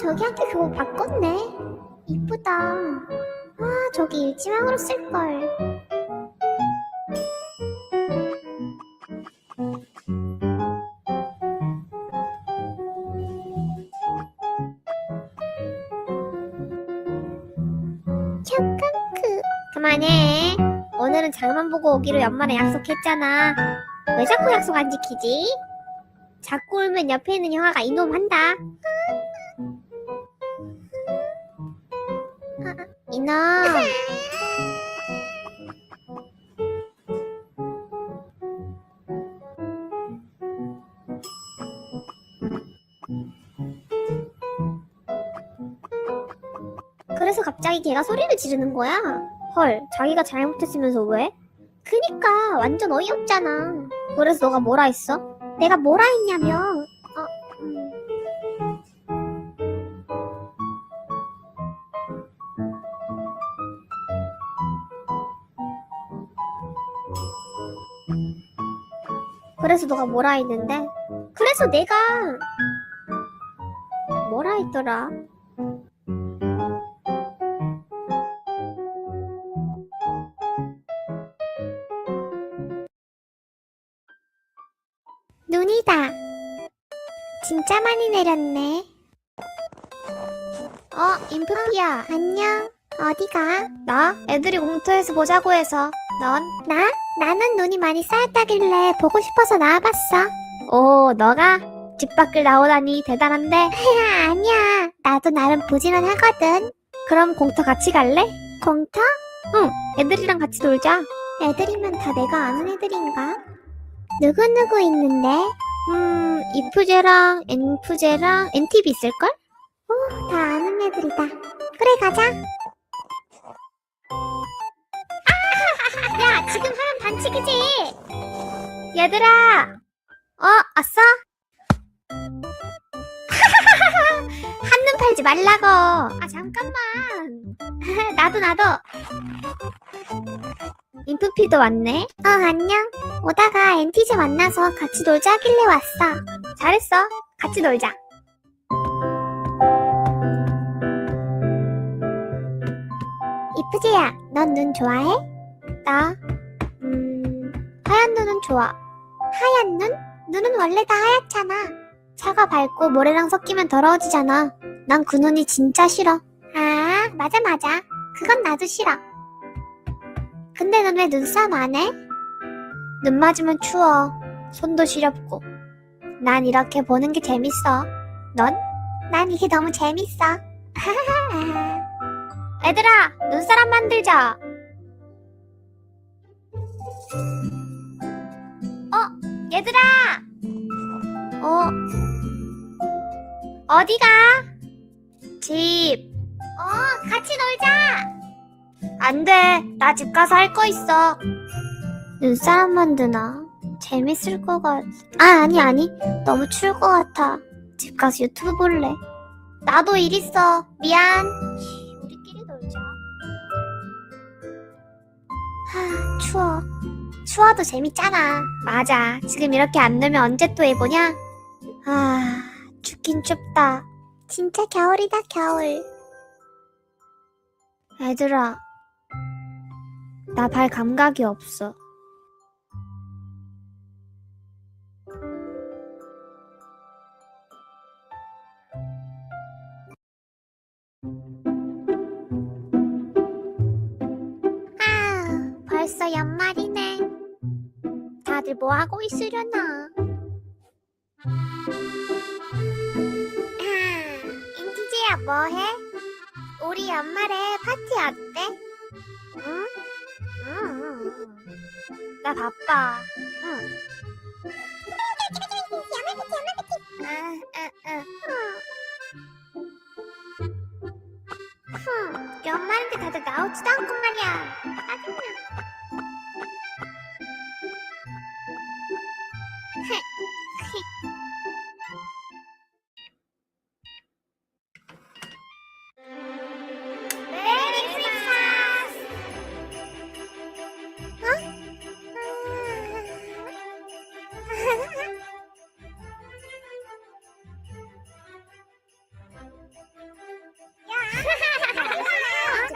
저기한테 그거 바꿨네. 이쁘다. 아, 저기 일지망으로 쓸걸. 캬깡크. 그만해. 오늘은 장만 보고 오기로 연말에 약속했잖아. 왜 자꾸 약속 안 지키지? 자꾸 울면 옆에 있는 형아가 이놈 한다. 이놈. 그래서 갑자기 걔가 소리를 지르는 거야. 헐, 자기가 잘못했으면서 왜? 그니까 완전 어이없잖아. 그래서 너가 뭐라 했어? 내가 뭐라 했냐며. 그래서 너가 뭐라 했는데? 그래서 내가 뭐라 했더라? 눈이다. 진짜 많이 내렸네. 인프피야. 안녕. 어디가? 나? 애들이 공터에서 보자고 해서. 넌? 나는 눈이 많이 쌓였다길래 보고 싶어서 나와봤어. 오, 너가? 집 밖을 나오다니 대단한데? 아니야. 나도 나름 부지런하거든. 그럼 공터 같이 갈래? 공터? 응, 애들이랑 같이 놀자. 애들이면 다 내가 아는 애들인가? 누구누구 있는데? 이프제랑 엔프제랑 엔티비 있을걸? 오, 다 아는 애들이다. 그래, 가자. 야, 지금 하면 반칙이지. 얘들아. 왔어? 한눈 팔지 말라고. 잠깐만. 나도. 인프피도 왔네. 안녕. 오다가 엔티제 만나서 같이 놀자 하길래 왔어. 잘했어. 같이 놀자. 이프제야, 넌 눈 좋아해? 나? 하얀 눈은 좋아. 하얀 눈? 눈은 원래 다 하얗잖아. 차가 밝고 모래랑 섞이면 더러워지잖아. 난 그 눈이 진짜 싫어. 맞아. 그건 나도 싫어. 근데 넌 왜 눈싸움 안 해? 눈 맞으면 추워. 손도 시렵고. 난 이렇게 보는 게 재밌어. 넌? 난 이게 너무 재밌어. 얘들아, 눈사람 만들자. 얘들아! 어디가? 집. 같이 놀자. 안 돼. 나 집 가서 할 거 있어. 눈사람 만드나? 재밌을 것 같... 아니. 너무 추울 것 같아. 집 가서 유튜브 볼래. 나도 일 있어. 미안. 우리끼리 놀자. 추워. 추워도 재밌잖아. 맞아. 지금 이렇게 안 놀면 언제 또 해보냐? 춥긴 춥다. 진짜 겨울이다, 겨울. 얘들아, 나 발 감각이 없어. 벌써 연말이네. 다들 뭐하고 있으려나? 인티제야, 뭐해? 우리 연말에 파티 어때? 응? 나 바빠. 연말인데 다들 나오지도 않고 말이야. 짜증나. 메리 크리스마스!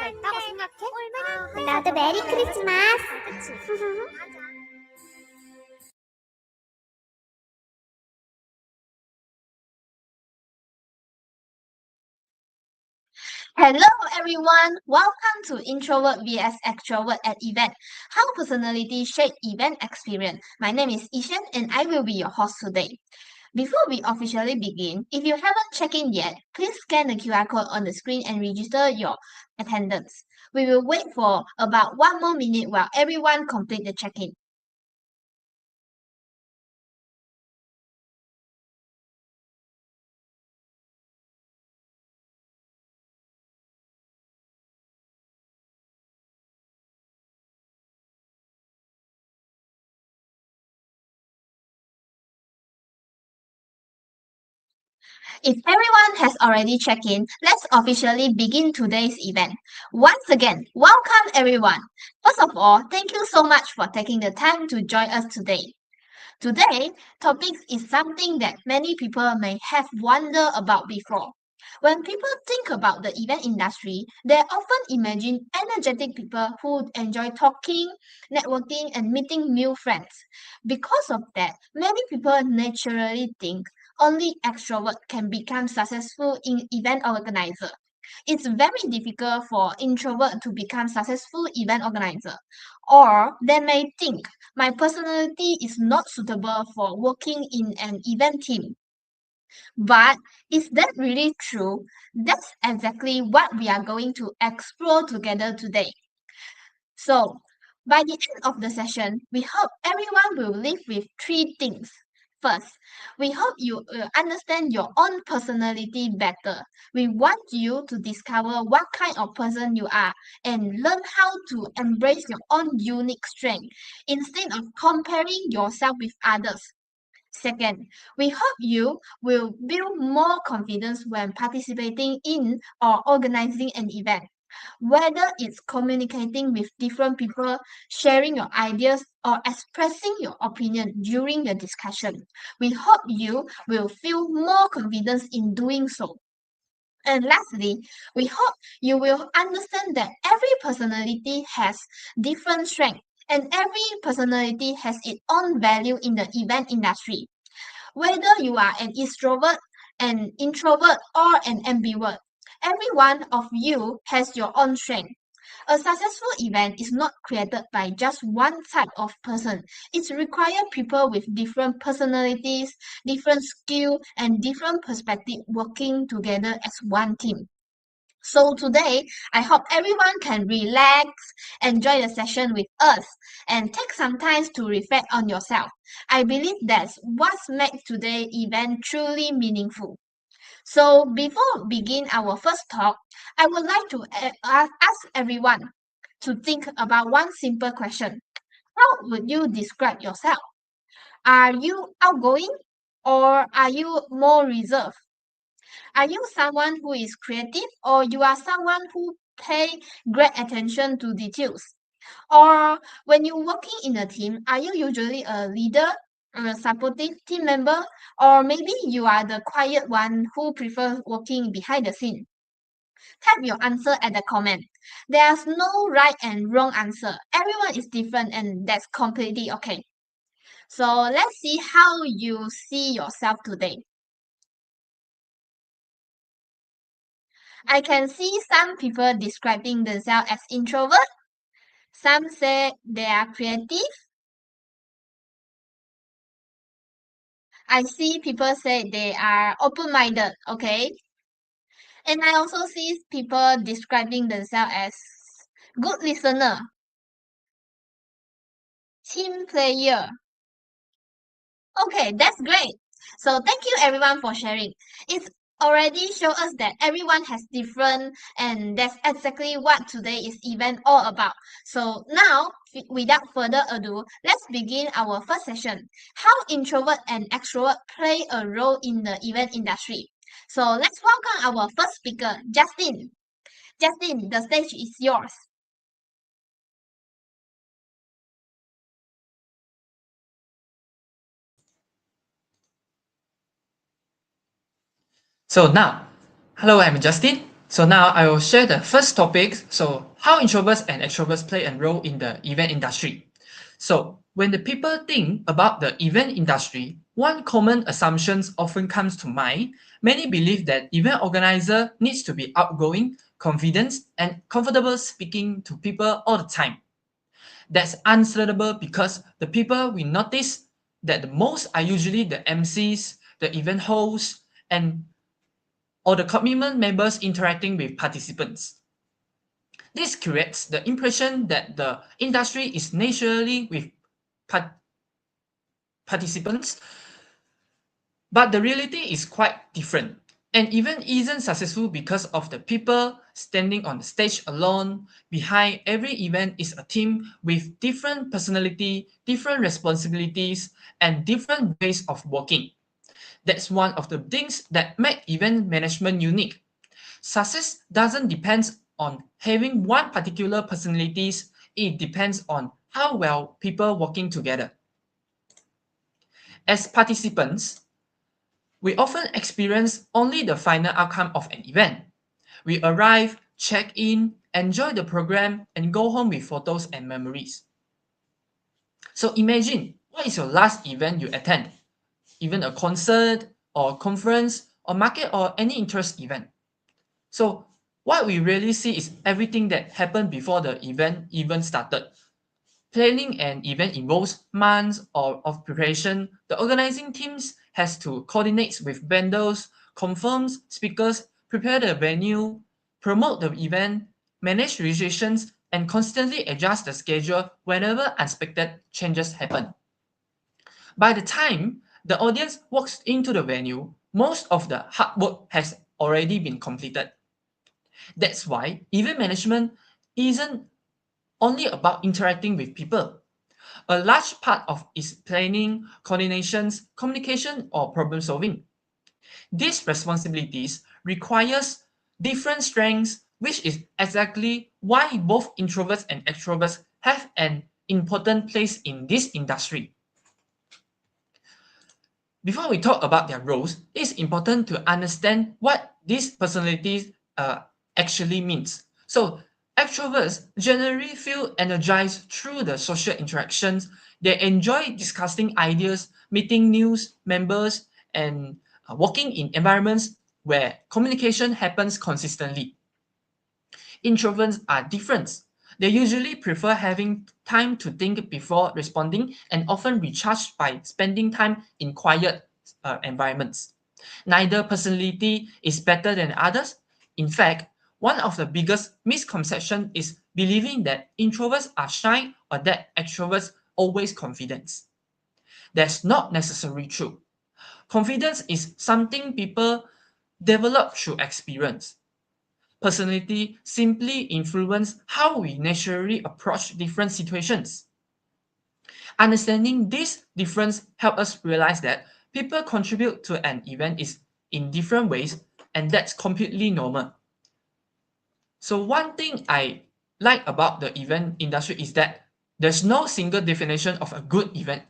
있다고 생각해? 나도 메리 크리스마스. 그치. Hello everyone, welcome to Introvert vs Extrovert at event. How personality shape event experience. My name is Ishan and I will be your host today. Before we officially begin, if you haven't checked in yet, please scan the QR code on the screen and register your attendance. We will wait for about 1 more minute while everyone complete the check-in. If everyone has already checked in, let's officially begin today's event. Once again, welcome everyone. First of all, thank you so much for taking the time to join us today. Today, topics is something that many people may have wondered about before. When people think about the event industry, they often imagine energetic people who enjoy talking, networking, and meeting new friends. Because of that, many people naturally think only extrovert can become successful in event organizer. It's very difficult for introvert to become successful event organizer. Or they may think my personality is not suitable for working in an event team. But is that really true? That's exactly what we are going to explore together today. So, by the end of the session, we hope everyone will leave with three things. First, we hope you understand your own personality better. We want you to discover what kind of person you are and learn how to embrace your own unique strength instead of comparing yourself with others. Second, we hope you will build more confidence when participating in or organizing an event. Whether it's communicating with different people, sharing your ideas, or expressing your opinion during the discussion, we hope you will feel more confidence in doing so. And lastly, we hope you will understand that every personality has different strengths and every personality has its own value in the event industry. Whether you are an extrovert, an introvert, or an ambivert, every one of you has your own strength. A successful event is not created by just one type of person. It requires people with different personalities, different skills, and different perspectives working together as one team. So today, I hope everyone can relax, enjoy the session with us, and take some time to reflect on yourself. I believe that's what makes today's event truly meaningful. So before we begin our first talk, I would like to ask everyone to think about one simple question. How would you describe yourself? Are you outgoing or are you more reserved? Are you someone who is creative or you are someone who pay great attention to details? Or when you're working in a team, are you usually a leader, a supportive team member, or maybe you are the quiet one who prefers working behind the scene? Type your answer at the comment. There's no right and wrong answer. Everyone is different and that's completely okay. So let's see how you see yourself today. I can see some people describing themselves as introvert. Some say they are creative. I see people say they are open-minded, okay? And I also see people describing themselves as good listener, team player. Okay, that's great. So thank you everyone for sharing. It's already show us that everyone has different and that's exactly what today is event all about. So now, without further ado, let's begin our first session. How introvert and extrovert play a role in the event industry. So let's welcome our first speaker, Justin. Justin, the stage is yours. So now, hello, I'm Justin. So now I will share the first topic. So how introverts and extroverts play a role in the event industry. So when the people think about the event industry, one common assumption often comes to mind. Many believe that event organizer needs to be outgoing, confident, and comfortable speaking to people all the time. That's unsuitable because the people we notice that the most are usually the MCs, the event hosts, and or the commitment members interacting with participants. This creates the impression that the industry is naturally with participants, but the reality is quite different. An event isn't successful because of the people standing on the stage alone. Behind every event is a team with different personality, different responsibilities, and different ways of working. That's one of the things that make event management unique. Success doesn't depend on having one particular personalities, it depends on how well people working together. As participants, we often experience only the final outcome of an event. We arrive, check in, enjoy the program, and go home with photos and memories. So imagine, what is your last event you attend? Even a concert or conference or market or any interest event. So what we really see is everything that happened before the event even started. Planning an event involves months of preparation. The organizing teams has to coordinate with vendors, confirm speakers, prepare the venue, promote the event, manage registrations, and constantly adjust the schedule whenever unexpected changes happen. By the time the audience walks into the venue, most of the hard work has already been completed. That's why event management isn't only about interacting with people. A large part of is planning, coordinations, communication, or problem solving. These responsibilities requires different strengths, which is exactly why both introverts and extroverts have an important place in this industry. Before we talk about their roles, it's important to understand what these personalities actually means. So extroverts generally feel energized through the social interactions. They enjoy discussing ideas, meeting new members, and working in environments where communication happens consistently. Introverts are different. They usually prefer having time to think before responding and often recharge by spending time in quiet environments. Neither personality is better than others. In fact, one of the biggest misconceptions is believing that introverts are shy or that extroverts always confident. That's not necessarily true. Confidence is something people develop through experience. Personality simply influence how we naturally approach different situations. Understanding this difference help us realize that people contribute to an event is in different ways, and that's completely normal. So one thing I like about the event industry is that there's no single definition of a good event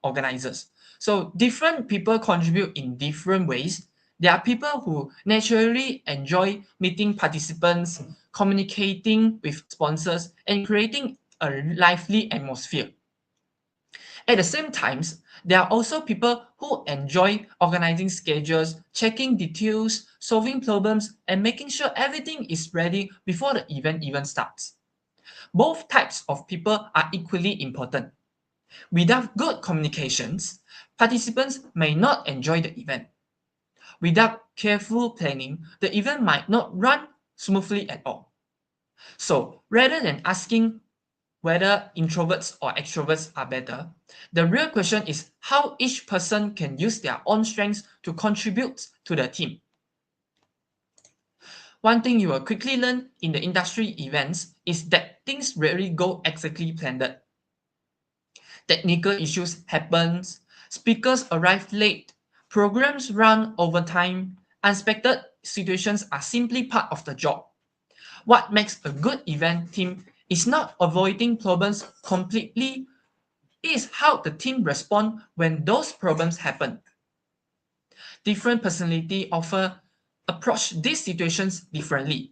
organizers. So different people contribute in different ways. There are people who naturally enjoy meeting participants, communicating with sponsors, and creating a lively atmosphere. At the same time, there are also people who enjoy organizing schedules, checking details, solving problems, and making sure everything is ready before the event even starts. Both types of people are equally important. Without good communications, participants may not enjoy the event. Without careful planning, the event might not run smoothly at all. So rather than asking whether introverts or extroverts are better, the real question is how each person can use their own strengths to contribute to the team. One thing you will quickly learn in the industry events is that things rarely go exactly planned. Technical issues happen, speakers arrive late, programs run over time, unexpected situations are simply part of the job. What makes a good event team is not avoiding problems completely, it is how the team respond when those problems happen. Different personality offer approach these situations differently.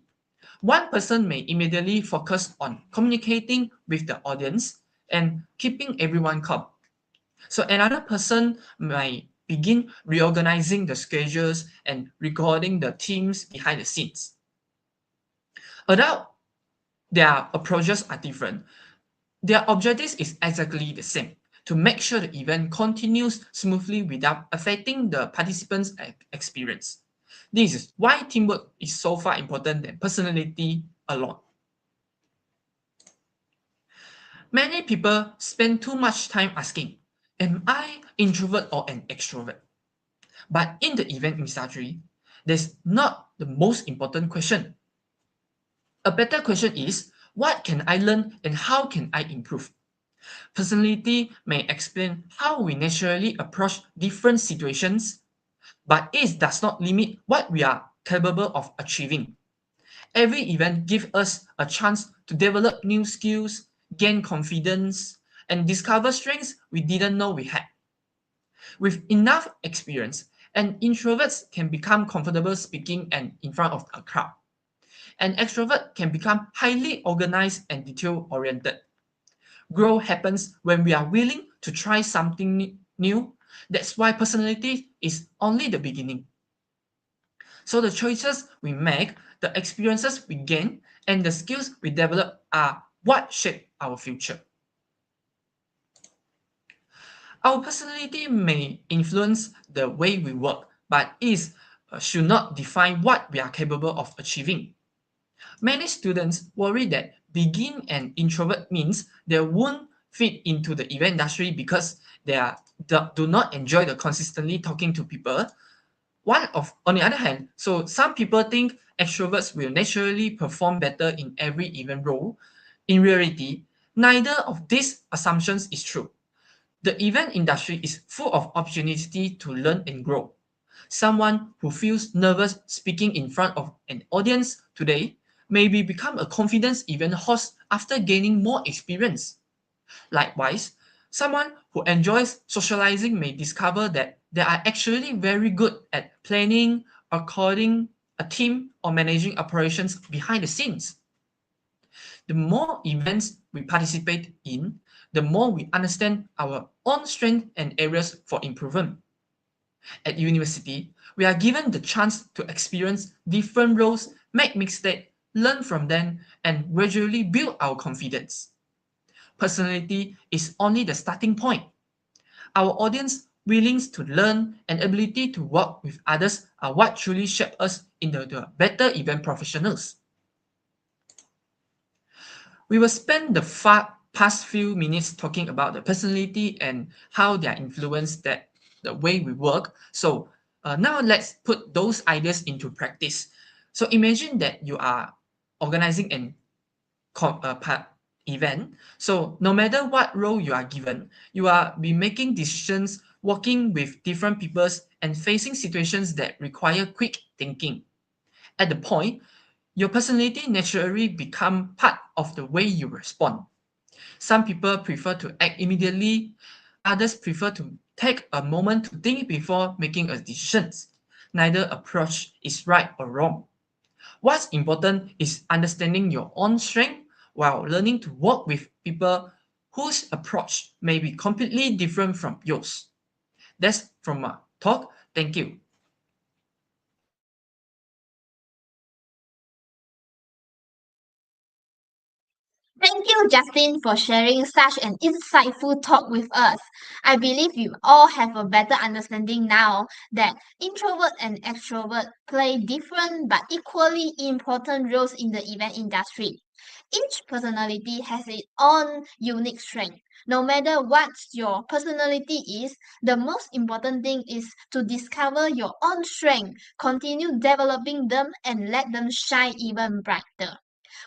One person may immediately focus on communicating with the audience and keeping everyone calm. So another person might begin reorganizing the schedules and recording the teams behind the scenes. Although their approaches are different, their objectives is exactly the same: to make sure the event continues smoothly without affecting the participants' experience. This is why teamwork is so far important than personality alone. Many people spend too much time asking, am I introvert or an extrovert? But in the event industry, that's not the most important question. A better question is, what can I learn and how can I improve? Personality may explain how we naturally approach different situations, but it does not limit what we are capable of achieving. Every event gives us a chance to develop new skills, gain confidence, and discover strengths we didn't know we had. With enough experience, an introvert can become comfortable speaking and in front of a crowd. An extrovert can become highly organized and detail-oriented. Growth happens when we are willing to try something new. That's why personality is only the beginning. So the choices we make, the experiences we gain, and the skills we develop are what shape our future. Our personality may influence the way we work, but it should not define what we are capable of achieving. Many students worry that being an introvert means they won't fit into the event industry because do not enjoy the consistently talking to people. On the other hand, so some people think extroverts will naturally perform better in every event role. In reality, neither of these assumptions is true. The event industry is full of opportunity to learn and grow. Someone who feels nervous speaking in front of an audience today maybe become a confident event host after gaining more experience. Likewise, someone who enjoys socializing may discover that they are actually very good at planning, according a team, or managing operations behind the scenes. The more events we participate in, the more we understand our own strengths and areas for improvement. At university, we are given the chance to experience different roles, make mistakes, learn from them, and gradually build our confidence. Personality is only the starting point. Our audience, willingness to learn, and ability to work with others are what truly shape us into the better event professionals. We will spend the past few minutes talking about the personality and how they are influenced that the way we work. So now let's put those ideas into practice. So imagine that you are organizing an event. So no matter what role you are given, you are be making decisions, working with different peoples, and facing situations that require quick thinking. At the point, your personality naturally become part of the way you respond. Some people prefer to act immediately, others prefer to take a moment to think before making a decision. Neither approach is right or wrong. What's important is understanding your own strength while learning to work with people whose approach may be completely different from yours. That's from my talk. Thank you. Thank you, Justin, for sharing such an insightful talk with us. I believe you all have a better understanding now that introvert and extrovert play different but equally important roles in the event industry. Each personality has its own unique strength. No matter what your personality is, the most important thing is to discover your own strength, continue developing them, and let them shine even brighter.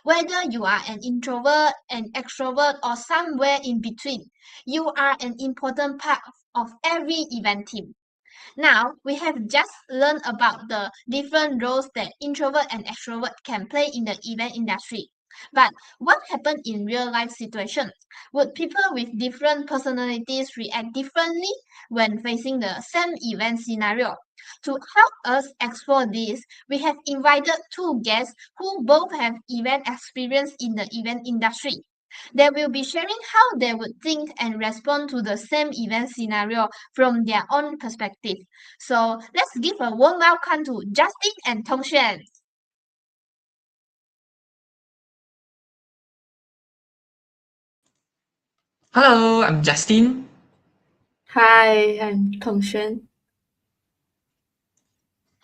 Whether you are an introvert, an extrovert, or somewhere in between, you are an important part of every event team. Now, we have just learned about the different roles that introvert and extrovert can play in the event industry. But what happened in real life situations? Would people with different personalities react differently when facing the same event scenario? To help us explore this, we have invited two guests who both have event experience in the event industry. They will be sharing how they would think and respond to the same event scenario from their own perspective. So let's give a warm welcome to Justin and Tongshan. Hello, I'm Justin. Hi, I'm Tongshan.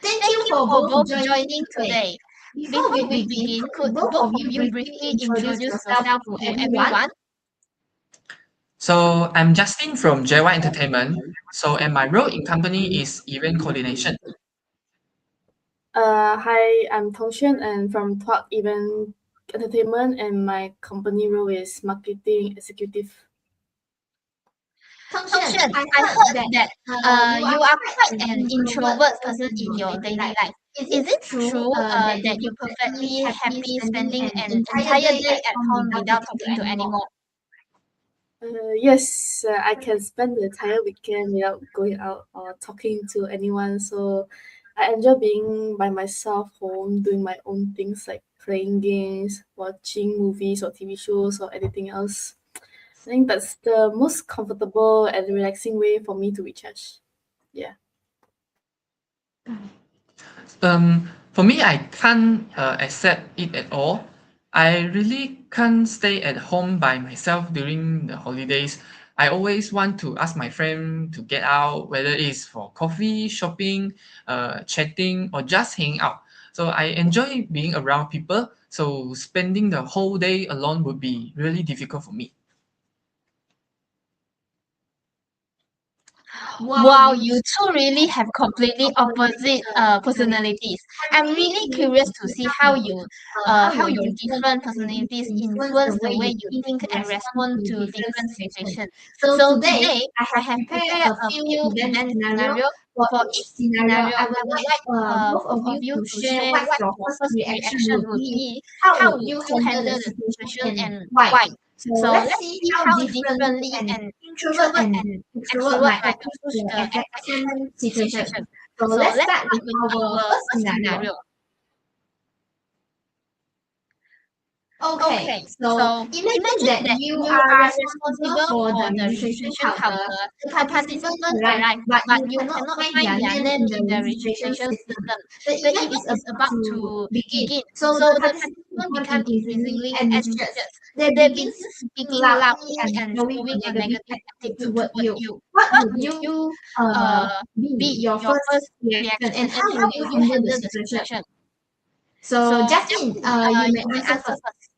Thank you for both joining today. Before we begin, could both of you briefly introduce yourself to everyone? So I'm Justin from JY Entertainment. So and my role in company is event coordination. Hi, I'm Tongshan and from Talk Event Entertainment, and my company role is marketing executive. Tongshan, I heard that you are quite an introvert person in your daily life. Is it true that you're perfectly happy spending an entire day at home without talking to anyone? Yes, I can spend the entire weekend without going out or talking to anyone. So I enjoy being by myself home, doing my own things like playing games, watching movies or TV shows or anything else. I think that's the most comfortable and relaxing way for me to recharge. Yeah. For me, I can't accept it at all. I really can't stay at home by myself during the holidays. I always want to ask my friend to get out, whether it's for coffee, shopping, chatting, or just hanging out. So I enjoy being around people. So spending the whole day alone would be really difficult for me. Wow, you two really have completely opposite personalities. I'm really curious to see how your different personalities influence the way you think and respond to different situations. So today I have prepared a few event scenarios. For each scenario, I would like both of you to share what your first reaction would be. How would you handle the situation and why? So let's see how differently an introvert and extrovert might approach the exact same situation. So let's start with our first scenario. Okay, so imagine that you are responsible for the registration counter. The participants arrive, but you cannot find their name in the registration system. The event is about to begin, so the participants become increasingly anxious. They begin speaking loudly and showing a negative attitude toward you. What would you be your first reaction, and how will you handle the situation? So Justin, you may answer first.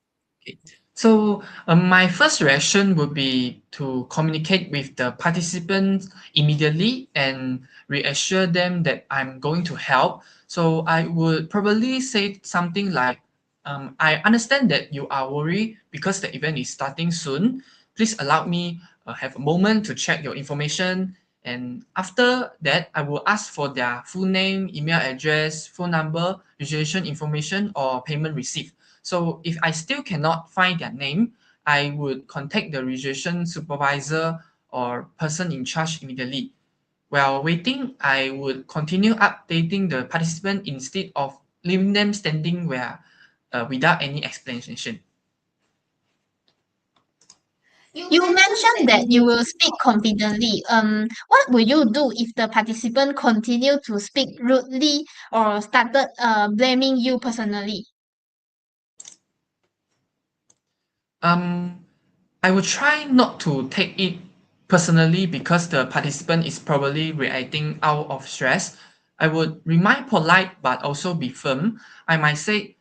Okay. So my first reaction would be to communicate with the participants immediately and reassure them that I'm going to help. So I would probably say something like, I understand that you are worried because the event is starting soon. Please allow me have a moment to check your information. And after that, I will ask for their full name, email address, phone number, registration information, or payment receipt. So if I still cannot find their name, I would contact the registration supervisor or person in charge immediately. While waiting, I would continue updating the participant instead of leaving them standing where without any explanation. You mentioned that you will speak confidently. What will you do if the participant continue to speak rudely or started blaming you personally? Um, I would try not to take it personally because the participant is probably reacting out of stress. I would remain polite but also be firm. I might say,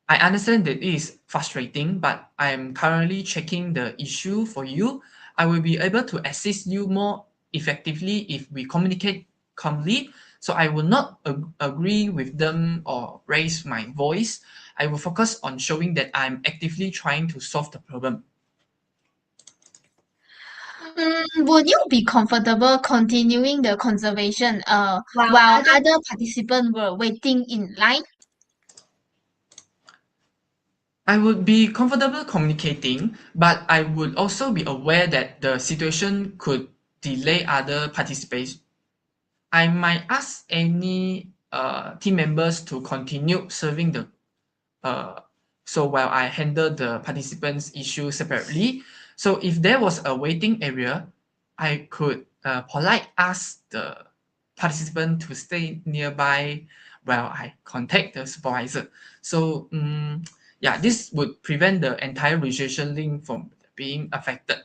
I understand that it is frustrating, but I am currently checking the issue for you. I will be able to assist you more effectively if we communicate calmly. So I will not agree with them or raise my voice. I will focus on showing that I'm actively trying to solve the problem. Would you be comfortable continuing the conservation while other participants were waiting in line? I would be comfortable communicating, but I would also be aware that the situation could delay other participants. I might ask any team members to continue serving the uh, so while I handle the participants' issue separately. So if there was a waiting area, I could polite ask the participant to stay nearby while I contact the supervisor. So yeah, this would prevent the entire registration link from being affected.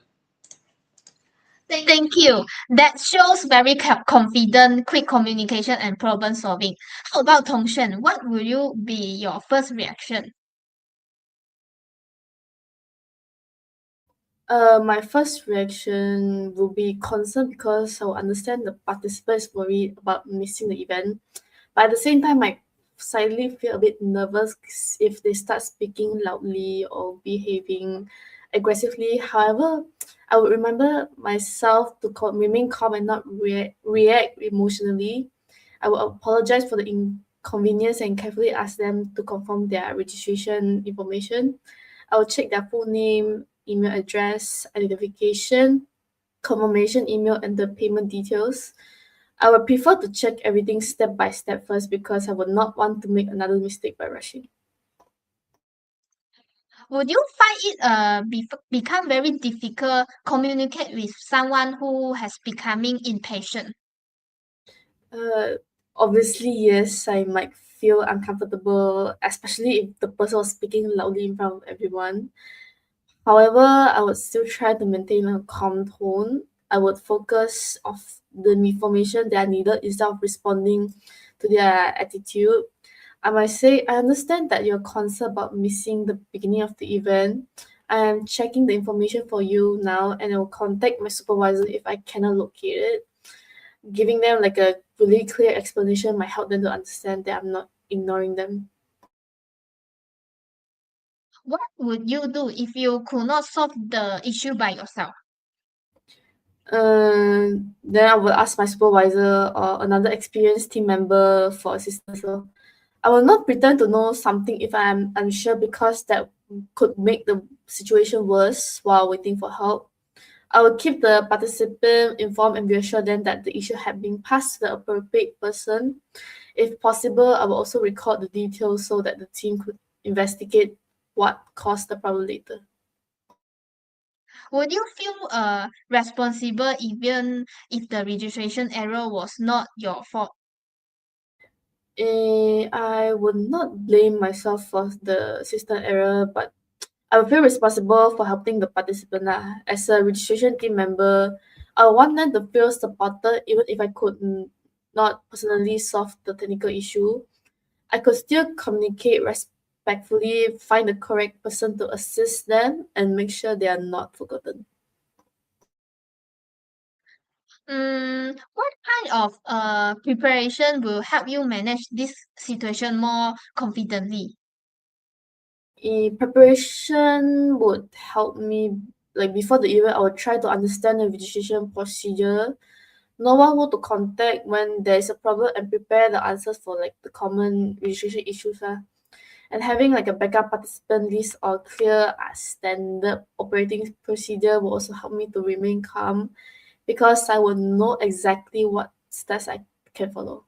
Thank you. That shows very confident, quick communication, and problem solving. How about Tongshen? What will you be your first reaction? My first reaction will be concern because I will understand the participants worried about missing the event. But at the same time, I slightly feel a bit nervous if they start speaking loudly or behaving aggressively. However, I would remember myself to remain calm and not react emotionally. I will apologize for the inconvenience and carefully ask them to confirm their registration information. I will check their full name, email address, identification, confirmation email, and the payment details. I would prefer to check everything step by step first because I would not want to make another mistake by rushing. Would you find it become very difficult communicate with someone who has becoming impatient? Uh, Obviously, yes, I might feel uncomfortable, especially if the person was speaking loudly in front of everyone. However, I would still try to maintain a calm tone. I would focus of the information that are needed instead of responding to their attitude. I might say, I understand that you're concerned about missing the beginning of the event. I am checking the information for you now and I will contact my supervisor if I cannot locate it. Giving them like a really clear explanation might help them to understand that I'm not ignoring them. What would you do if you could not solve the issue by yourself? Then I will ask my supervisor or another experienced team member for assistance. So I will not pretend to know something if I am unsure because that could make the situation worse while waiting for help. I will keep the participant informed and reassure them that the issue had been passed to the appropriate person. If possible, I will also record the details so that the team could investigate what caused the problem later. Would you feel responsible even if the registration error was not your fault? I would not blame myself for the system error, but I will feel responsible for helping the participant lah. As a registration team member, I want them to feel supported even if I could not personally solve the technical issue. I could still communicate respectfully, find the correct person to assist them, and make sure they are not forgotten. What kind of preparation will help you manage this situation more confidently? Preparation would help me, like before the event, I would try to understand the registration procedure, know who to contact when there is a problem, and prepare the answers for like the common registration issues. And having like a backup participant list or clear standard operating procedure will also help me to remain calm because I will know exactly what steps I can follow.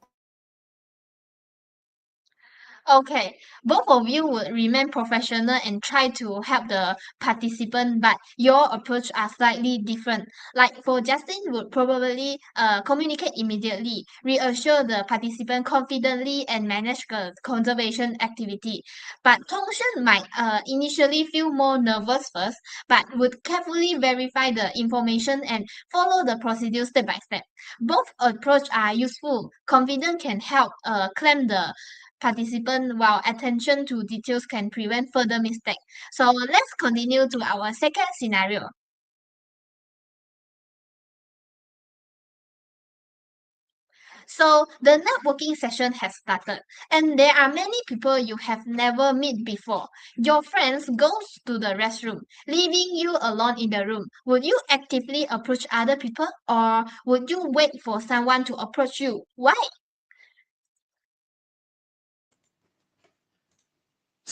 Okay, both of you would remain professional and try to help the participant, but your approach are slightly different. Like for Justin would probably communicate immediately, reassure the participant confidently and manage the conservation activity. But Tongshen might initially feel more nervous first, but would carefully verify the information and follow the procedure step by step. Both approach are useful. Confidence can help claim the participant while attention to details can prevent further mistake. So let's continue to our second scenario. So the networking session has started and there are many people you have never met before. Your friends goes to the restroom, leaving you alone in the room. Would you actively approach other people or would you wait for someone to approach you? Why?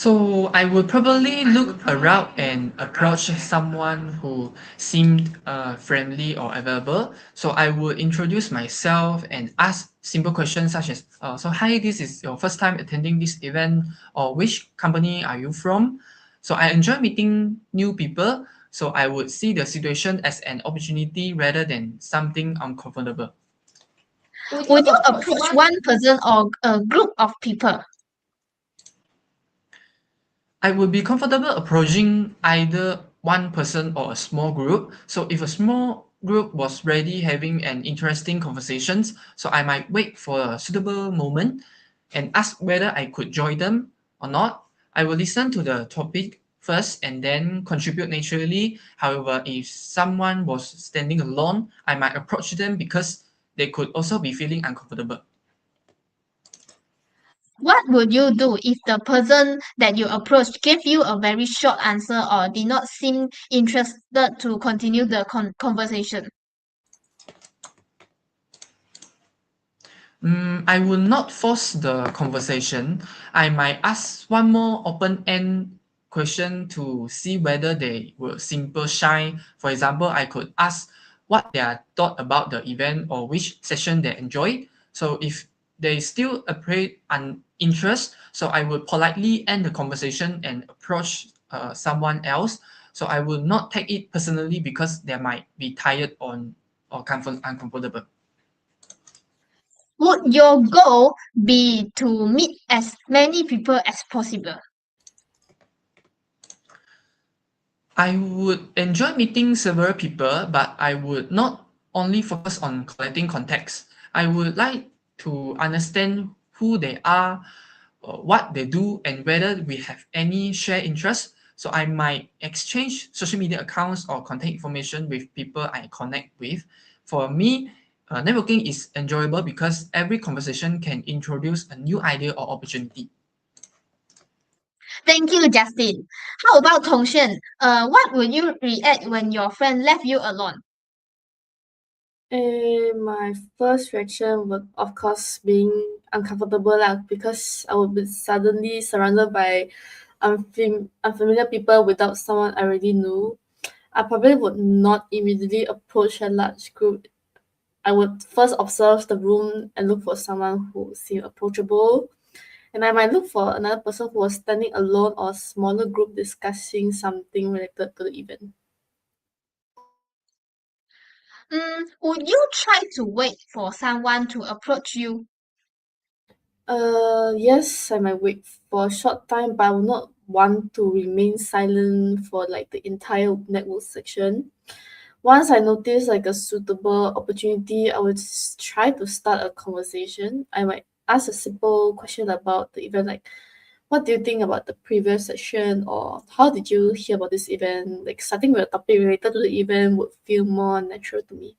So I would probably look around and approach someone who seemed friendly or available. So I would introduce myself and ask simple questions such as, so hi, this is your first time attending this event, or which company are you from? So I enjoy meeting new people. So I would see the situation as an opportunity rather than something uncomfortable. Would you approach one person or a group of people? I would be comfortable approaching either one person or a small group. So if a small group was ready having an interesting conversations, so I might wait for a suitable moment and ask whether I could join them or not. I will listen to the topic first and then contribute naturally. However, if someone was standing alone, I might approach them because they could also be feeling uncomfortable. What would you do if the person that you approached gave you a very short answer or did not seem interested to continue the conversation? I will not force the conversation. I might ask one more open-end question to see whether they will simple shy. For example, I could ask what they thought about the event or which session they enjoyed. So if they still appear uninterest, so I would politely end the conversation and approach someone else. So I will not take it personally because they might be tired or uncomfortable. Would your goal be to meet as many people as possible? I would enjoy meeting several people, but I would not only focus on collecting contacts. I would like to understand who they are, what they do, and whether we have any shared interests. So I might exchange social media accounts or contact information with people I connect with. For me, networking is enjoyable because every conversation can introduce a new idea or opportunity. Thank you, Justin. How about Tongshen? What would you react when your friend left you alone? My first reaction would, of course, being uncomfortable lah, because I would be suddenly surrounded by unfamiliar people without someone I already knew. I probably would not immediately approach a large group. I would first observe the room and look for someone who seemed approachable. And I might look for another person who was standing alone or a smaller group discussing something related to the event. Would you try to wait for someone to approach you? Yes, I might wait for a short time, but I will not want to remain silent for like the entire network section. Once I notice like a suitable opportunity, I would try to start a conversation. I might ask a simple question about the event, like, what do you think about the previous session, or how did you hear about this event? Like starting with a topic related to the event would feel more natural to me.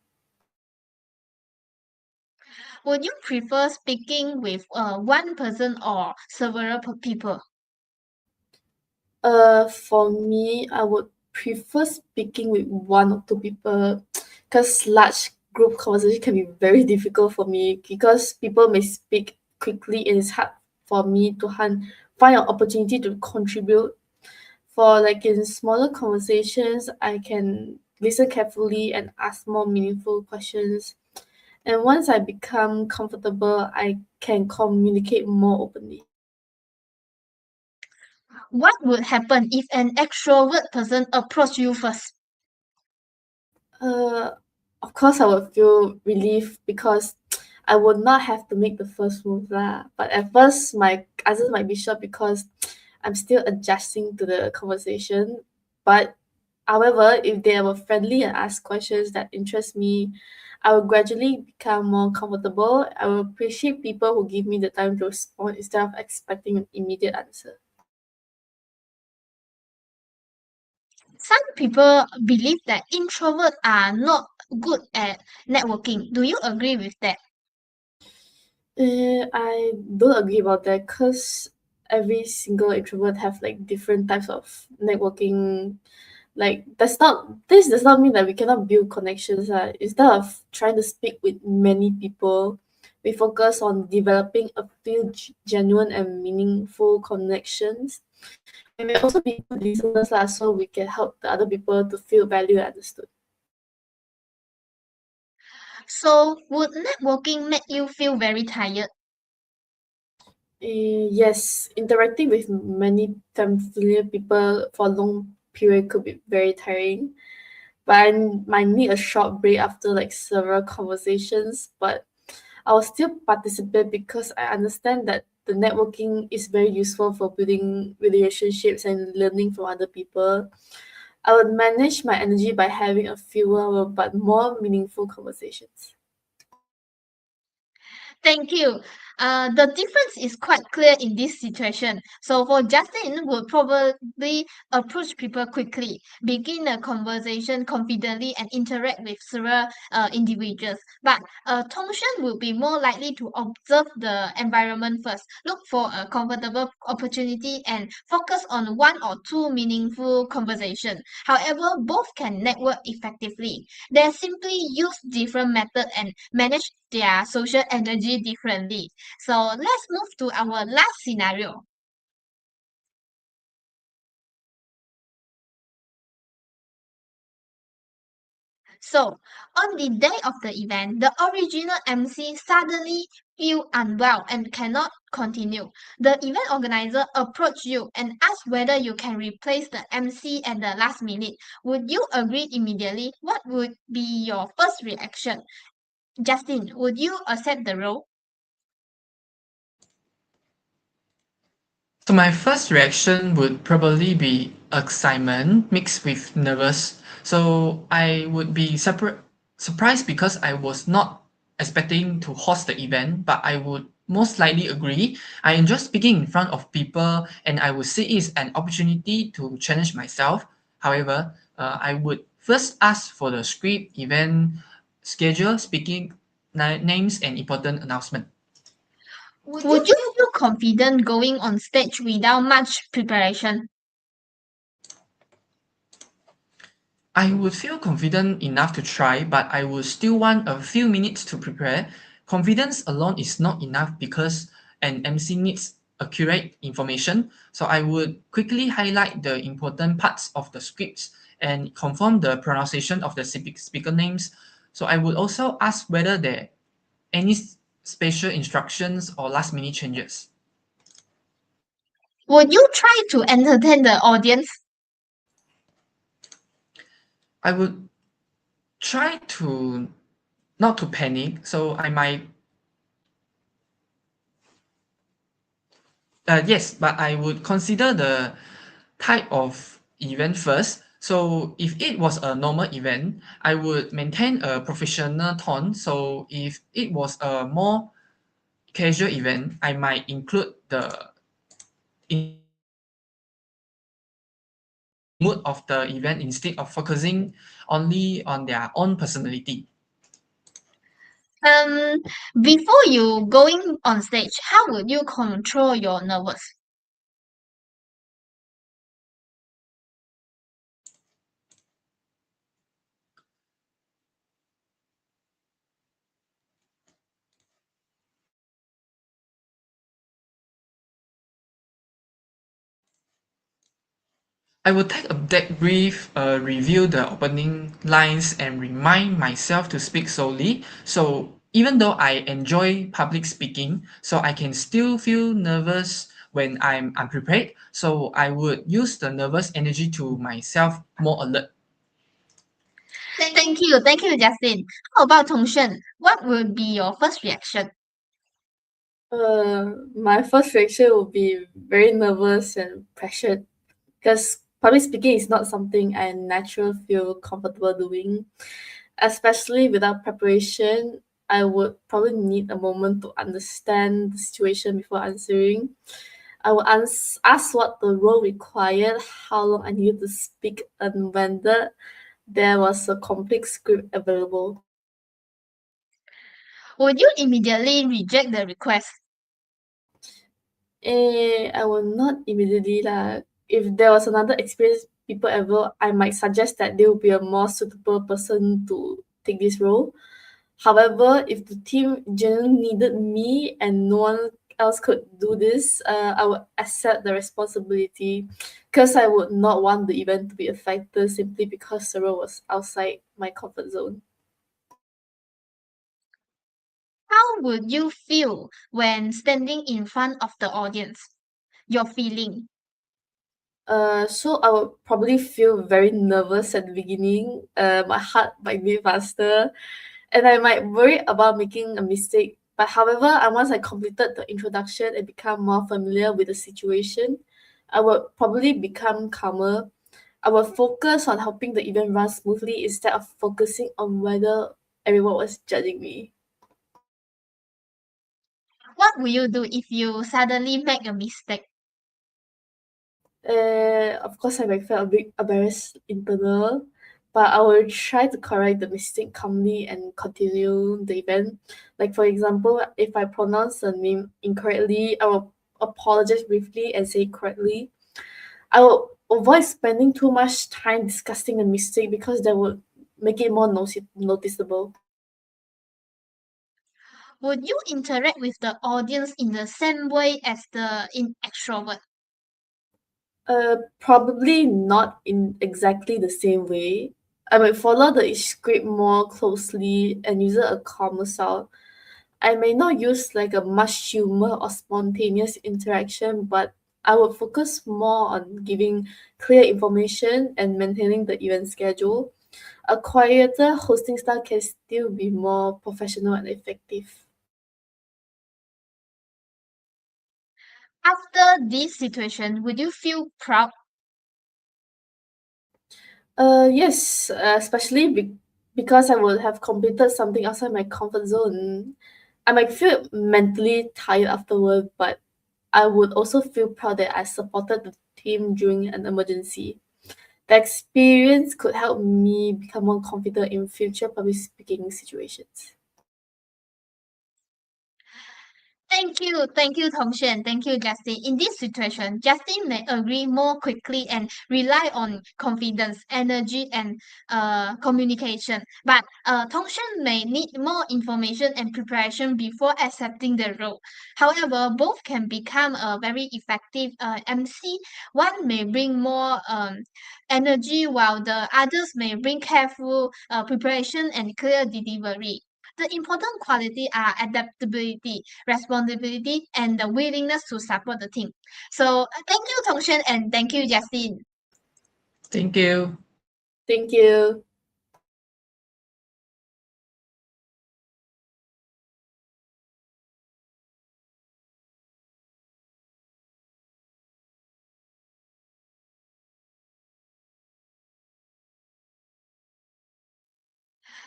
Would you prefer speaking with one person or several people? For me, I would prefer speaking with one or two people, because large group conversation can be very difficult for me because people may speak quickly and it's hard for me to find an opportunity to contribute. For like in smaller conversations, I can listen carefully and ask more meaningful questions. And once I become comfortable, I can communicate more openly. What would happen if an extrovert person approached you first? Uh, of course, I would feel relief because I would not have to make the first move lah. But at first, my answers might be short because I'm still adjusting to the conversation. But however, if they were friendly and ask questions that interest me, I will gradually become more comfortable. I will appreciate people who give me the time to respond instead of expecting an immediate answer. Some people believe that introverts are not good at networking. Do you agree with that? I don't agree about that because every single introvert have like different types of networking. Like this does not mean that we cannot build connections. Instead of trying to speak with many people, We focus on developing a few genuine and meaningful connections. We may also be good listeners so we can help the other people to feel valued and understood. So, would networking make you feel very tired? Yes, interacting with many familiar people for a long period could be very tiring. But I might need a short break after like several conversations. But I will still participate because I understand that the networking is very useful for building relationships and learning from other people. I would manage my energy by having a fewer but more meaningful conversations. Thank you. The difference is quite clear in this situation. So for Justin, would probably approach people quickly, begin a conversation confidently, and interact with several individuals. But Tongshan would be more likely to observe the environment first, look for a comfortable opportunity, and focus on one or two meaningful conversations. However, both can network effectively. They simply use different methods and manage their social energy differently. So let's move to our last scenario. So, on the day of the event, the original MC suddenly feel unwell and cannot continue. The event organizer approach you and ask whether you can replace the MC at the last minute. Would you agree immediately? What would be your first reaction? Justin, would you accept the role? So my first reaction would probably be excitement mixed with nervous. So I would be surprised because I was not expecting to host the event, but I would most likely agree. I enjoy speaking in front of people and I would see it as an opportunity to challenge myself. However, I would first ask for the script, event schedule, speaking names, and important announcement. Would you feel confident going on stage without much preparation? I would feel confident enough to try, but I would still want a few minutes to prepare. Confidence alone is not enough because an MC needs accurate information. So I would quickly highlight the important parts of the scripts and confirm the pronunciation of the speaker names. So I would also ask whether there are any special instructions or last minute changes. Would you try to entertain the audience? I would try to not to panic. So I might yes, but I would consider the type of event first. So if it was a normal event, I would maintain a professional tone. So if it was a more casual event, I might include the mood of the event instead of focusing only on their own personality. Um, Before you going on stage, how would you control your nervous? I will take a deep breath, review the opening lines, and remind myself to speak slowly. So even though I enjoy public speaking, so I can still feel nervous when I'm unprepared. So I would use the nervous energy to myself more alert. Thank you, Justin. How about Tongshen? What would be your first reaction? My first reaction would be very nervous and pressured because public speaking is not something I naturally feel comfortable doing, especially without preparation. I would probably need a moment to understand the situation before answering. I would ask what the role required, how long I needed to speak, and whether there was a complete script available. Would you immediately reject the request? I will not immediately lah. If there was another experienced people ever, I might suggest that they will be a more suitable person to take this role. However, if the team genuinely needed me and no one else could do this, I would accept the responsibility because I would not want the event to be affected simply because the role was outside my comfort zone. How would you feel when standing in front of the audience? Your feeling. So I would probably feel very nervous at the beginning. My heart might beat faster, and I might worry about making a mistake. But however, once I completed the introduction and become more familiar with the situation, I would probably become calmer. I will focus on helping the event run smoothly instead of focusing on whether everyone was judging me. What will you do if you suddenly make a mistake? Of course, I might feel a bit embarrassed internal, but I will try to correct the mistake calmly and continue the event. Like for example, if I pronounce a name incorrectly, I will apologize briefly and say it correctly. I will avoid spending too much time discussing the mistake because that would make it more noticeable. Would you interact with the audience in the same way as the extrovert? Probably not in exactly the same way. I might follow the script more closely and use a calmer style. I may not use like a much humor or spontaneous interaction, but I will focus more on giving clear information and maintaining the event schedule. A quieter hosting style can still be more professional and effective. After this situation, would you feel proud? Yes, especially because I will have completed something outside my comfort zone. I might feel mentally tired afterward, but I would also feel proud that I supported the team during an emergency. The experience could help me become more confident in future public speaking situations. Thank you, Tongshen. Thank you, Justin. In this situation, Justin may agree more quickly and rely on confidence, energy, and communication. But Tongshen may need more information and preparation before accepting the role. However, both can become a very effective MC. One may bring more energy, while the others may bring careful preparation and clear delivery. The important quality are adaptability, responsibility, and the willingness to support the team. So thank you, Tongshen, and thank you, Justin. Thank you. Thank you.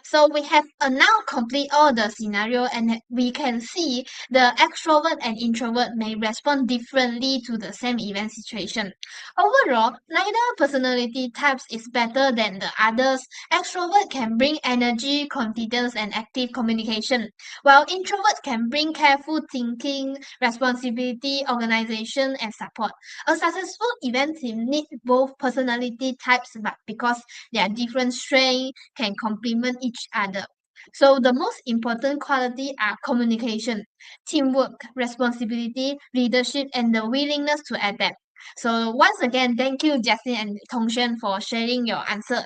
So we have now complete all the scenario and we can see the extrovert and introvert may respond differently to the same event situation. Overall, neither personality types is better than the others. Extrovert can bring energy, confidence, and active communication, while introvert can bring careful thinking, responsibility, organization, and support. A successful event team needs both personality types, but because their different strengths can complement each other. So the most important quality are communication, teamwork, responsibility, leadership, and the willingness to adapt. So once again, thank you, Justin and Tongshen, for sharing your answer.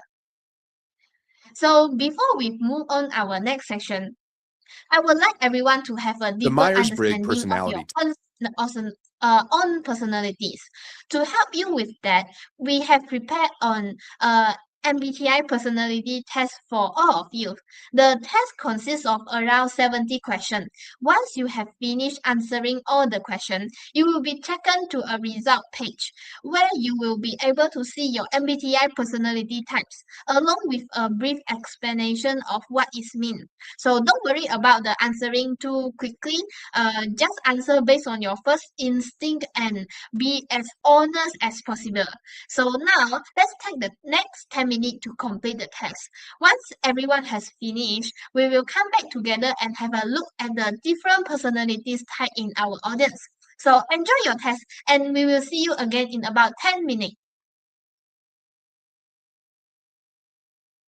So before we move on our next section, I would like everyone to have a The deeper Myers Briggs understanding of your personality. own personalities. To help you with that, we have prepared on MBTI personality test for all of you. The test consists of around 70 questions. Once you have finished answering all the questions, you will be taken to a result page where you will be able to see your MBTI personality types along with a brief explanation of what it means. So don't worry about the answering too quickly. Just answer based on your first instinct and be as honest as possible. So now let's take the next 10 minutes to complete the test. Once everyone has finished, we will come back together and have a look at the different personalities type in our audience. So enjoy your test and we will see you again in about 10 minutes.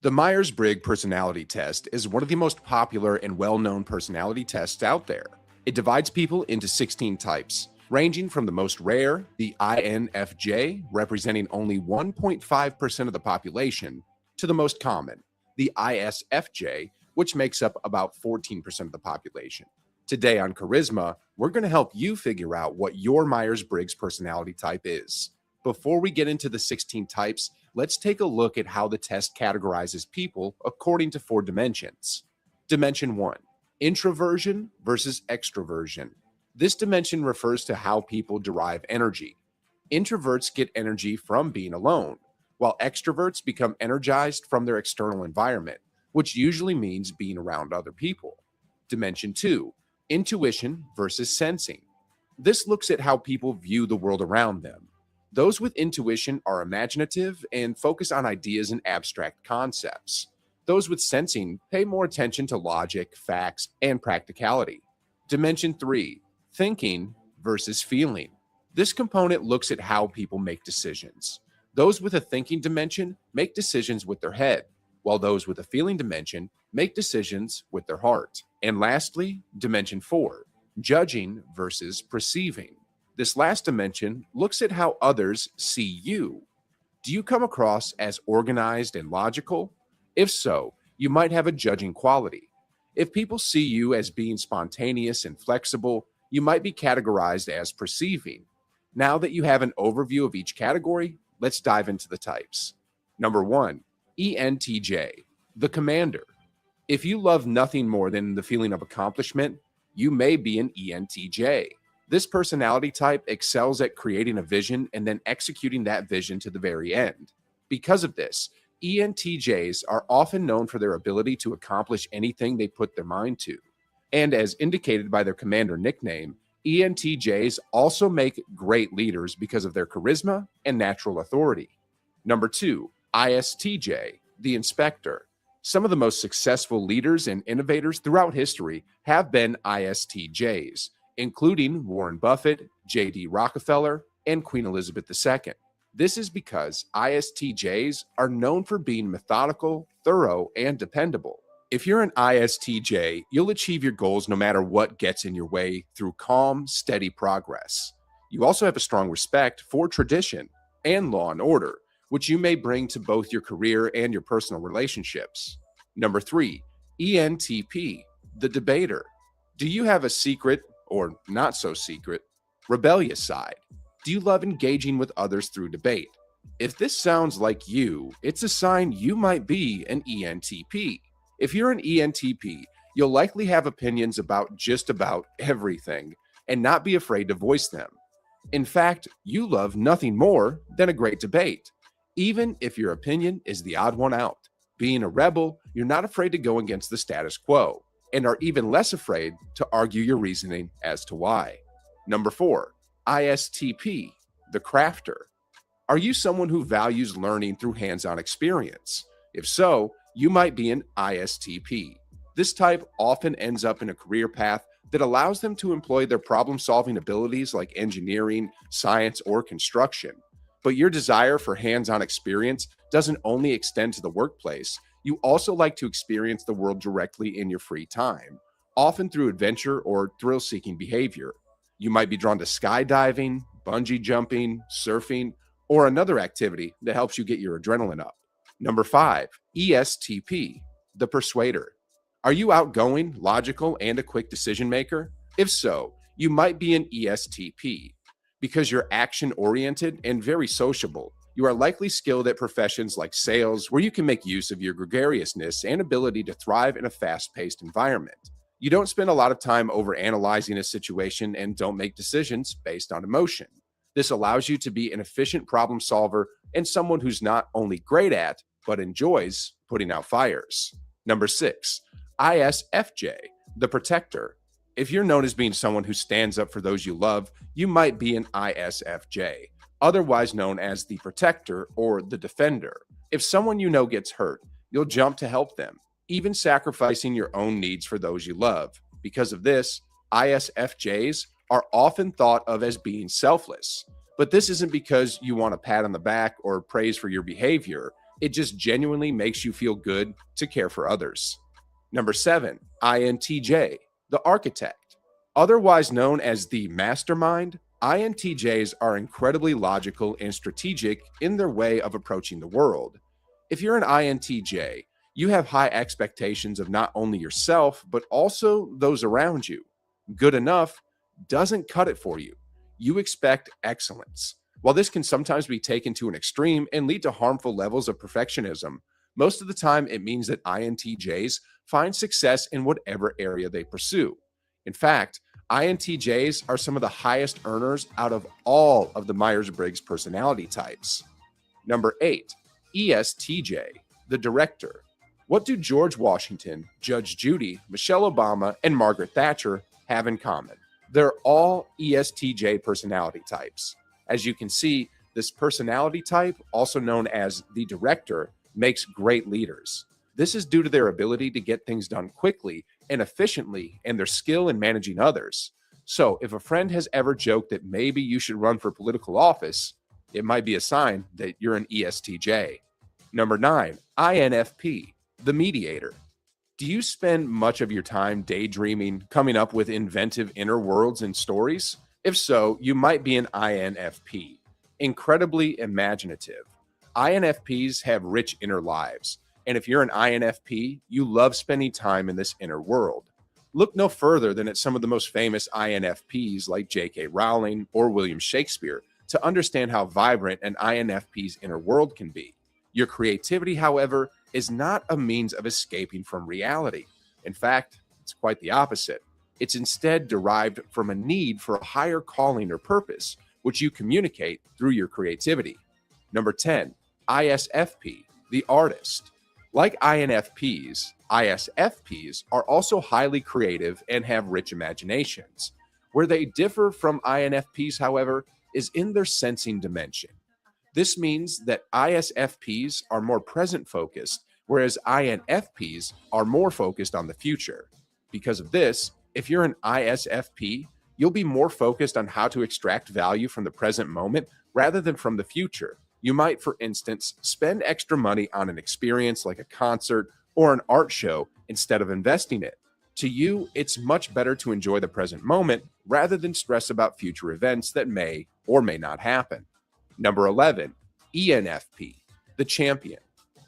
The Myers-Briggs personality test is one of the most popular and well-known personality tests out there. It divides people into 16 types, ranging from the most rare, the INFJ, representing only 1.5% of the population, to the most common, the ISFJ, which makes up about 14% of the population. Today on Charisma, we're going to help you figure out what your Myers-Briggs personality type is. Before we get into the 16 types, let's take a look at how the test categorizes people according to 4 dimensions. Dimension 1, introversion versus extroversion. This dimension refers to how people derive energy. Introverts get energy from being alone, while extroverts become energized from their external environment, which usually means being around other people. Dimension 2, intuition versus sensing. This looks at how people view the world around them. Those with intuition are imaginative and focus on ideas and abstract concepts. Those with sensing pay more attention to logic, facts, and practicality. Dimension 3, thinking versus feeling. This component looks at how people make decisions. Those with a thinking dimension make decisions with their head, while those with a feeling dimension make decisions with their heart. And lastly, dimension 4, judging versus perceiving. This last dimension looks at how others see you. Do you come across as organized and logical? If so, you might have a judging quality. If people see you as being spontaneous and flexible, you might be categorized as perceiving. Now that you have an overview of each category, let's dive into the types. Number 1, ENTJ, the commander. If you love nothing more than the feeling of accomplishment, you may be an ENTJ. This personality type excels at creating a vision and then executing that vision to the very end. Because of this, ENTJs are often known for their ability to accomplish anything they put their mind to. And as indicated by their commander nickname, ENTJs also make great leaders because of their charisma and natural authority. Number 2, ISTJ, the inspector. Some of the most successful leaders and innovators throughout history have been ISTJs, including Warren Buffett, J.D. Rockefeller, and Queen Elizabeth II. This is because ISTJs are known for being methodical, thorough, and dependable. If you're an ISTJ, you'll achieve your goals no matter what gets in your way through calm, steady progress. You also have a strong respect for tradition and law and order, which you may bring to both your career and your personal relationships. Number 3, ENTP, the debater. Do you have a secret, or not so secret, rebellious side? Do you love engaging with others through debate? If this sounds like you, it's a sign you might be an ENTP. If you're an ENTP, you'll likely have opinions about just about everything and not be afraid to voice them. In fact, you love nothing more than a great debate, even if your opinion is the odd one out. Being a rebel, you're not afraid to go against the status quo, and are even less afraid to argue your reasoning as to why. Number 4, ISTP, the crafter. Are you someone who values learning through hands-on experience? If so, you might be an ISTP. This type often ends up in a career path that allows them to employ their problem-solving abilities like engineering, science, or construction. But your desire for hands-on experience doesn't only extend to the workplace. You also like to experience the world directly in your free time, often through adventure or thrill-seeking behavior. You might be drawn to skydiving, bungee jumping, surfing, or another activity that helps you get your adrenaline up. Number 5, ESTP, the persuader. Are you outgoing, logical, and a quick decision maker? If so, you might be an ESTP. Because you're action-oriented and very sociable, you are likely skilled at professions like sales, where you can make use of your gregariousness and ability to thrive in a fast-paced environment. You don't spend a lot of time overanalyzing a situation and don't make decisions based on emotion. This allows you to be an efficient problem solver and someone who's not only great at, but enjoys putting out fires. Number 6, ISFJ, the protector. If you're known as being someone who stands up for those you love, you might be an ISFJ, otherwise known as the protector or the defender. If someone you know gets hurt, you'll jump to help them, even sacrificing your own needs for those you love. Because of this, ISFJs are often thought of as being selfless. But this isn't because you want a pat on the back or praise for your behavior. It just genuinely makes you feel good to care for others. Number 7, INTJ, the architect. Otherwise known as the mastermind, INTJs are incredibly logical and strategic in their way of approaching the world. If you're an INTJ, you have high expectations of not only yourself, but also those around you. Good enough doesn't cut it for you. You expect excellence. While this can sometimes be taken to an extreme and lead to harmful levels of perfectionism, most of the time it means that INTJs find success in whatever area they pursue. In fact, INTJs are some of the highest earners out of all of the Myers-Briggs personality types. Number 8, ESTJ, the director. What do George Washington, Judge Judy, Michelle Obama, and Margaret Thatcher have in common? They're all ESTJ personality types. As you can see, this personality type, also known as the director, makes great leaders. This is due to their ability to get things done quickly and efficiently and their skill in managing others. So, if a friend has ever joked that maybe you should run for political office, it might be a sign that you're an ESTJ. Number 9, INFP, the mediator. Do you spend much of your time daydreaming, coming up with inventive inner worlds and stories? If so, you might be an INFP, incredibly imaginative. INFPs have rich inner lives, and if you're an INFP, you love spending time in this inner world. Look no further than at some of the most famous INFPs like J.K. Rowling or William Shakespeare to understand how vibrant an INFP's inner world can be. Your creativity, however, is not a means of escaping from reality. In fact, it's quite the opposite. It's instead derived from a need for a higher calling or purpose, which you communicate through your creativity. Number 10, ISFP, the artist. Like INFPs, ISFPs are also highly creative and have rich imaginations. Where they differ from INFPs, however, is in their sensing dimension. This means that ISFPs are more present-focused, whereas INFPs are more focused on the future. Because of this, if you're an ISFP, you'll be more focused on how to extract value from the present moment rather than from the future. You might, for instance, spend extra money on an experience like a concert or an art show instead of investing it. To you, it's much better to enjoy the present moment rather than stress about future events that may or may not happen. Number 11, ENFP, the champion.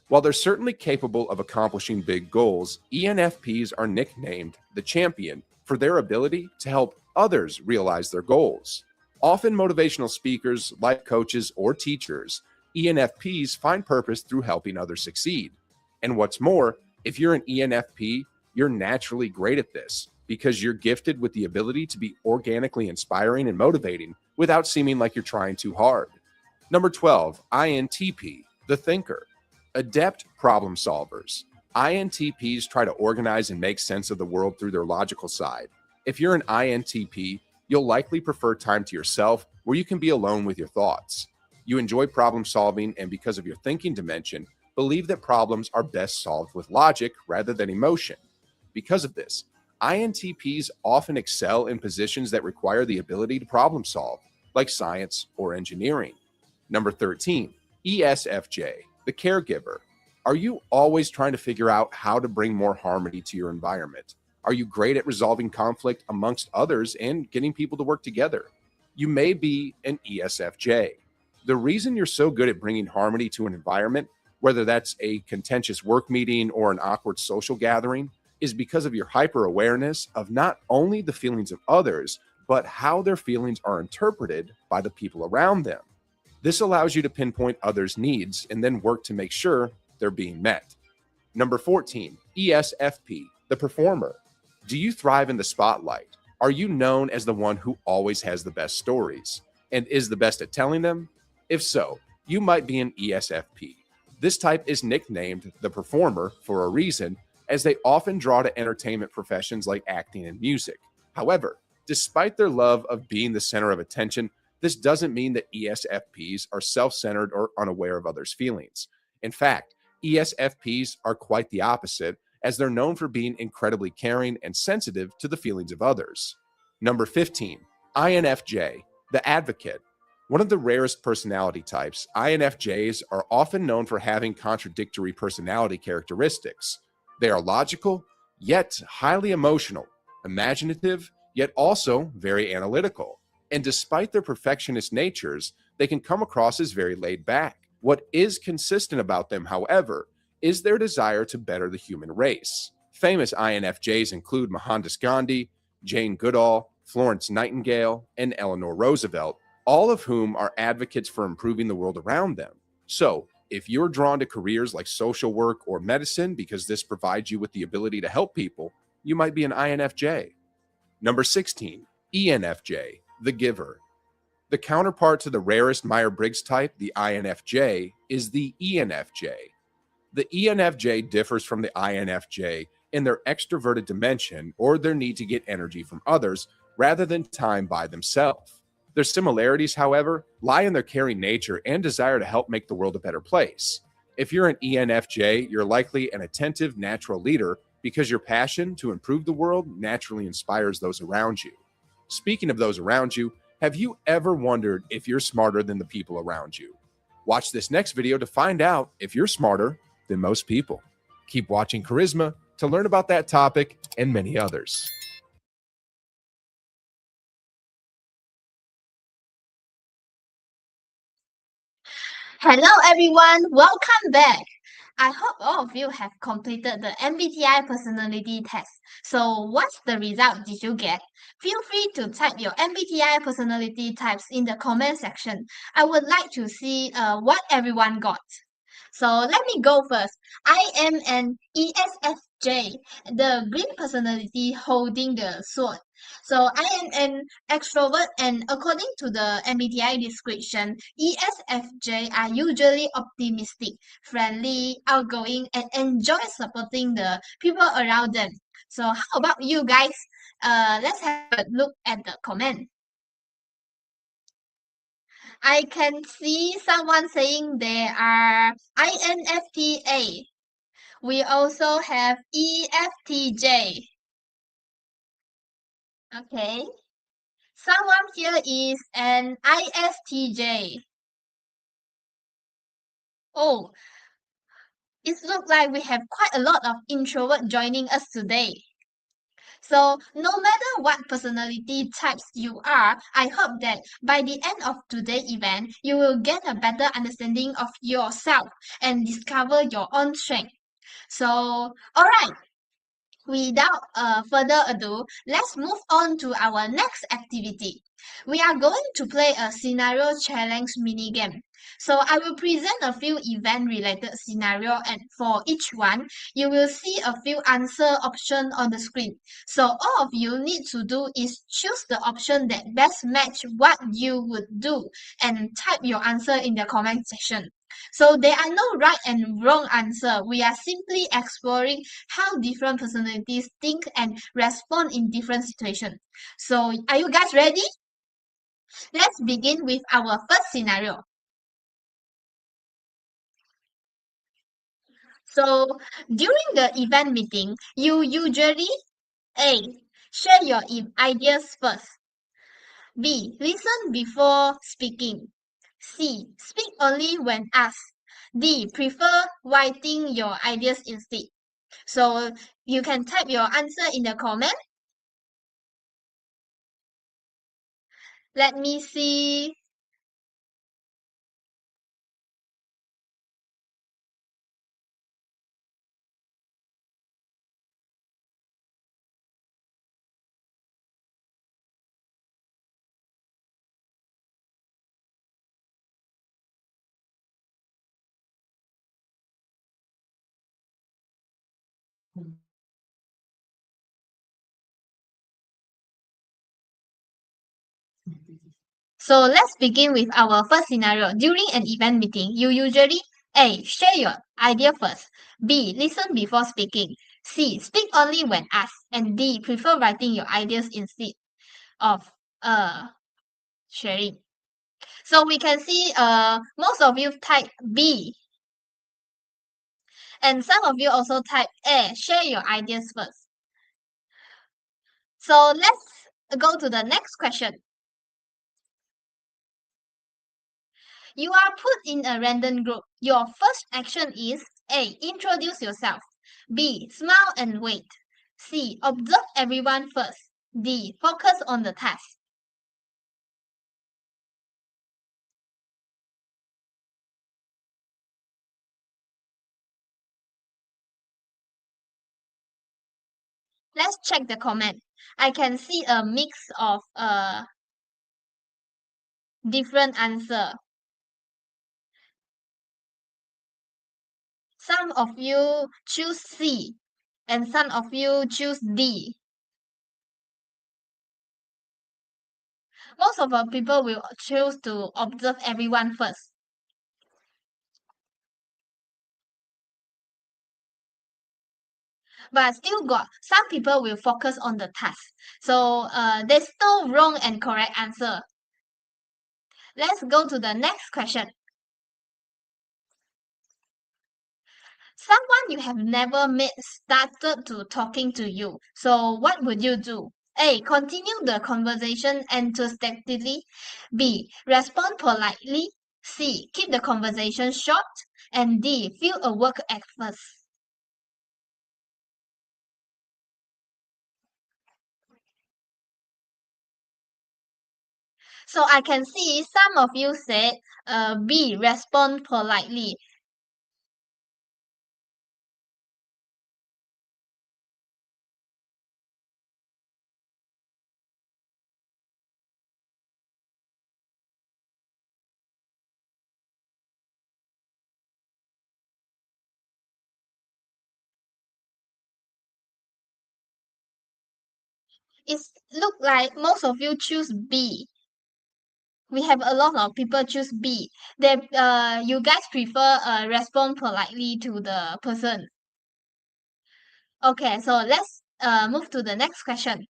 While they're certainly capable of accomplishing big goals, ENFPs are nicknamed the champion for their ability to help others realize their goals. Often motivational speakers, life coaches, or teachers, ENFPs find purpose through helping others succeed. And what's more, if you're an ENFP, you're naturally great at this because you're gifted with the ability to be organically inspiring and motivating without seeming like you're trying too hard. Number 12, INTP, the thinker. Adept problem solvers. INTPs try to organize and make sense of the world through their logical side. If you're an INTP, you'll likely prefer time to yourself where you can be alone with your thoughts. You enjoy problem solving and because of your thinking dimension, believe that problems are best solved with logic rather than emotion. Because of this, INTPs often excel in positions that require the ability to problem solve, like science or engineering. Number 13, ESFJ, the caregiver. Are you always trying to figure out how to bring more harmony to your environment? Are you great at resolving conflict amongst others and getting people to work together? You may be an ESFJ. The reason you're so good at bringing harmony to an environment, whether that's a contentious work meeting or an awkward social gathering, is because of your hyper-awareness of not only the feelings of others, but how their feelings are interpreted by the people around them. This allows you to pinpoint others' needs and then work to make sure they're being met. Number 14, ESFP, the performer. Do you thrive in the spotlight? Are you known as the one who always has the best stories and is the best at telling them? If so, you might be an ESFP. This type is nicknamed the performer for a reason, as they often draw to entertainment professions like acting and music. However, despite their love of being the center of attention, this doesn't mean that ESFPs are self-centered or unaware of others' feelings. In fact, ESFPs are quite the opposite, as they're known for being incredibly caring and sensitive to the feelings of others. Number 15, INFJ, the advocate. One of the rarest personality types, INFJs are often known for having contradictory personality characteristics. They are logical, yet highly emotional, imaginative, yet also very analytical. And despite their perfectionist natures, they can come across as very laid back. What is consistent about them, however, is their desire to better the human race. Famous INFJs include Mohandas Gandhi, Jane Goodall, Florence Nightingale, and Eleanor Roosevelt, all of whom are advocates for improving the world around them. So, if you're drawn to careers like social work or medicine because this provides you with the ability to help people, you might be an INFJ. Number 16, ENFJ, the giver. The counterpart to the rarest Myers-Briggs type, the INFJ, is the ENFJ. The ENFJ differs from the INFJ in their extroverted dimension or their need to get energy from others rather than time by themselves. Their similarities, however, lie in their caring nature and desire to help make the world a better place. If you're an ENFJ, you're likely an attentive, natural leader because your passion to improve the world naturally inspires those around you. Speaking of those around you, have you ever wondered if you're smarter than the people around you? Watch this next video to find out if you're smarter than most people. Keep watching Charisma to learn about that topic and many others. Hello everyone, welcome back. I hope all of you have completed the MBTI personality test. So what's the result did you get? Feel free to type your MBTI personality types in the comment section. I would like to see what everyone got. So let me go first. I am an ESFJ, the green personality holding the sword. So I am an extrovert, and according to the MBTI description, ESFJ are usually optimistic, friendly, outgoing, and enjoy supporting the people around them. So how about you guys? Let's have a look at the comment. I can see someone saying they are INFTA. We also have EFTJ. Okay. Someone here is an ISTJ. Oh, it looks like we have quite a lot of introvert joining us today. So, no matter what personality types you are, I hope that by the end of today's event, you will get a better understanding of yourself and discover your own strength. So, alright, without further ado, let's move on to our next activity. We are going to play a scenario challenge mini game. So I will present a few event related scenario, and for each one, you will see a few answer option on the screen. So all of you need to do is choose the option that best match what you would do and type your answer in the comment section. So there are no right and wrong answer. We are simply exploring how different personalities think and respond in different situations. So are you guys ready? Let's begin with our first scenario. So during the event meeting, you usually A. Share your ideas first. B. Listen before speaking. C. Speak only when asked. D. Prefer writing your ideas instead. So you can type your answer in the comment. Let me see. So let's begin with our first scenario. During an event meeting, you usually A. Share your idea first. B. Listen before speaking. C. Speak only when asked. And D. Prefer writing your ideas instead of sharing. So we can see most of you type B. And some of you also type A. Share your ideas first. So let's go to the next question. You are put in a random group. Your first action is A. Introduce yourself. B. Smile and wait. C. Observe everyone first. D. Focus on the task. Let's check the comment. I can see a mix of different answer. Some of you choose C and some of you choose D. Most of the people will choose to observe everyone first. But still got some people will focus on the task. So there's no wrong and correct answer. Let's go to the next question. Someone you have never met started to talking to you. So what would you do? A. Continue the conversation enthusiastically. B. Respond politely. C. Keep the conversation short. And D. Feel a work at first. So I can see some of you said B. Respond politely. It look like most of you choose B. We have a lot of people choose B. They, you guys prefer respond politely to the person. Okay, so let's move to the next question.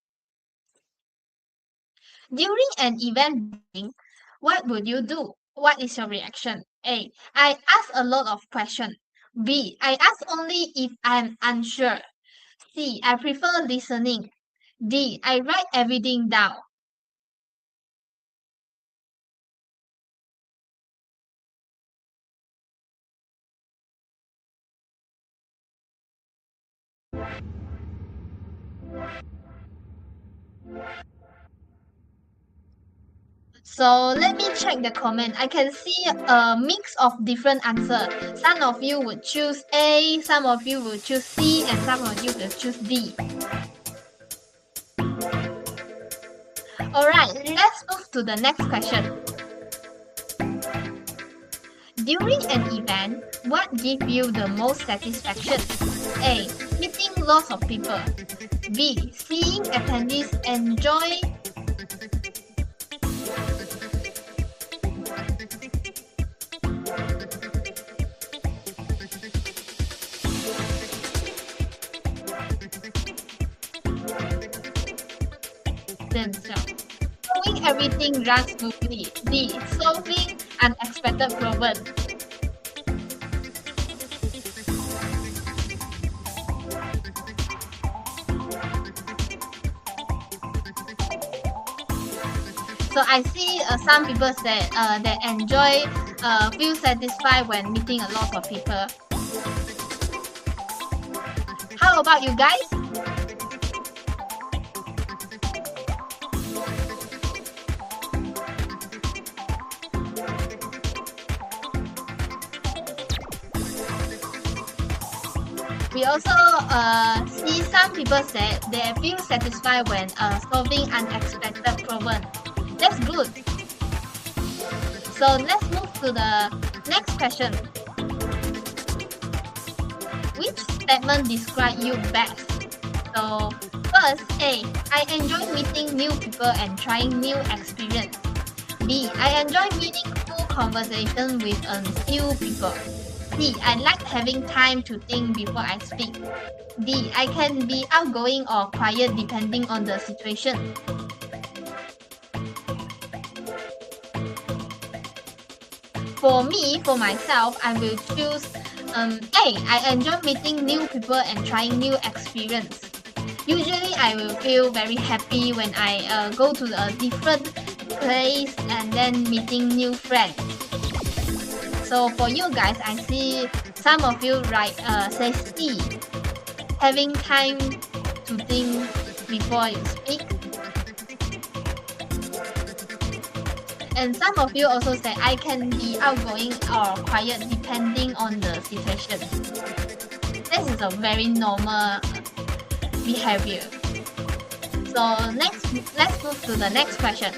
During an event, what would you do? What is your reaction? A. I ask a lot of questions. B. I ask only if I'm unsure. C. I prefer listening. D. I write everything down. So let me check the comment. I can see a mix of different answers. Some of you would choose A, some of you would choose C, and some of you will choose D. Alright, let's move to the next question. During an event, what gives you the most satisfaction? A. Meeting lots of people. B. Seeing attendees enjoy themselves. Knowing everything runs smoothly. D. Solving unexpected problems. So I see some people say they enjoy, feel satisfied when meeting a lot of people. How about you guys? We also see some people say they feel satisfied when solving unexpected problems. That's good. So let's move to the next question. Which statement describes you best? So first, A. I enjoy meeting new people and trying new experience. B. I enjoy meaningful conversation with new people. C. I like having time to think before I speak. D. I can be outgoing or quiet depending on the situation. For me, for myself, I will choose A. I enjoy meeting new people and trying new experience. Usually, I will feel very happy when I go to a different place and then meeting new friends. So for you guys, I see some of you write say C, having time to think before you speak. And some of you also say I can be outgoing or quiet depending on the situation. This is a very normal behavior. So let's move to the next question.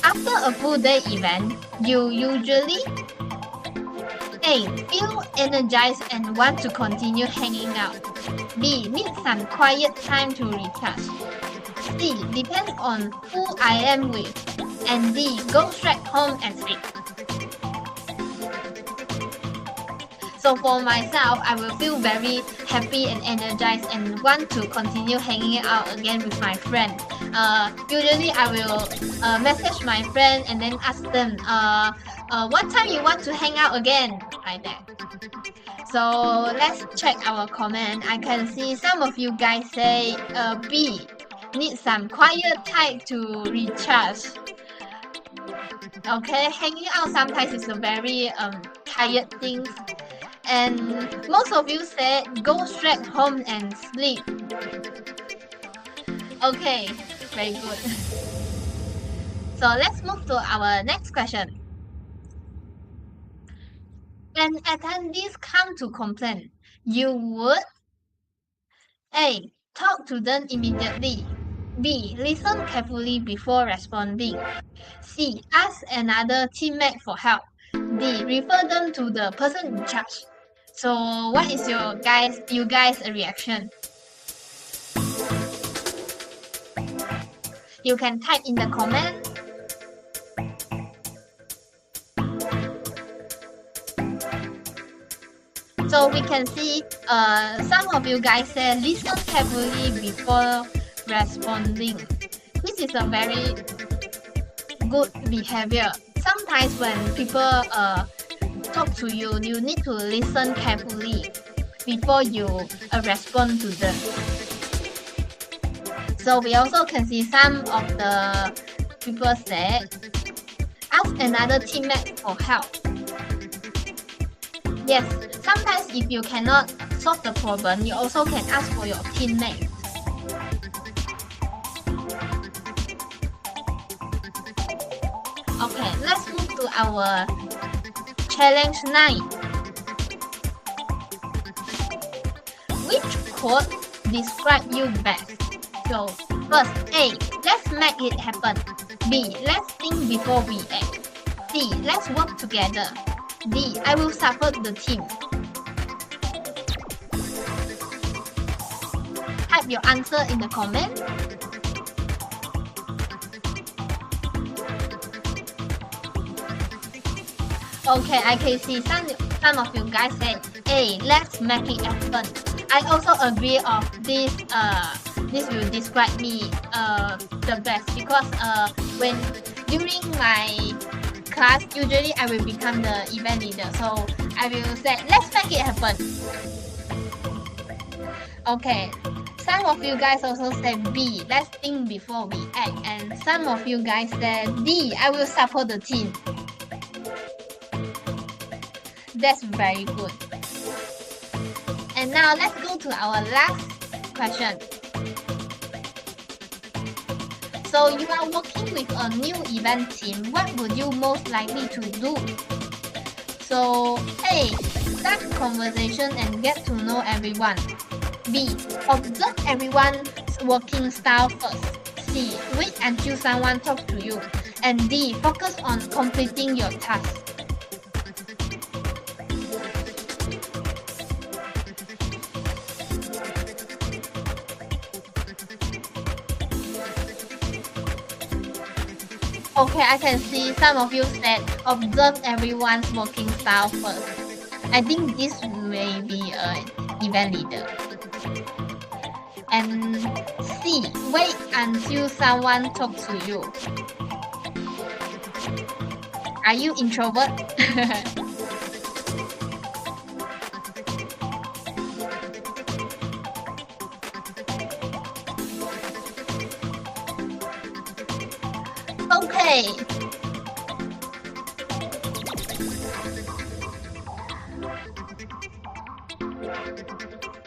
After a full day event, you usually A. Feel energized and want to continue hanging out. B. Need some quiet time to recharge. C. Depends on who I am with. And D. Go straight home and sleep. So for myself, I will feel very happy and energized and want to continue hanging out again with my friend. Usually I will message my friend and then ask them, what time you want to hang out again? Like that. So let's check our comment. I can see some of you guys say B. Need some quiet time to recharge. Okay, hanging out sometimes is a very tired thing. And most of you said go straight home and sleep. Okay, very good. So let's move to our next question. When attendees come to complain, you would A. Talk to them immediately. B. Listen carefully before responding. C. Ask another teammate for help. D. Refer them to the person in charge. So what is you guys' reaction? You can type in the comment. So we can see some of you guys say listen carefully before responding. This is a very good behavior. Sometimes when people talk to you, you need to listen carefully before you respond to them. So we also can see some of the people said ask another teammate for help. Yes, sometimes if you cannot solve the problem, you also can ask for your teammate. Okay, let's move to our challenge 9. Which quote describe you best? So first, A. Let's make it happen. B. Let's think before we act. C. Let's work together. D. I will support the team. Type your answer in the comment. Okay, I can see some of you guys say A. Let's make it happen. I also agree of this. This will describe me the best because when during my class, usually I will become the event leader. So I will say, let's make it happen. Okay, some of you guys also said B, let's think before we act. And some of you guys said D, I will support the team. That's very good. And now let's go to our last question. So you are working with a new event team. What would you most likely to do? So A. Start conversation and get to know everyone. B. Observe everyone's working style first. C. Wait until someone talks to you. And D. Focus on completing your task. Okay, I can see some of you said observe everyone's working style first. I think this may be an event leader. And C, wait until someone talks to you. Are you introvert? Okay.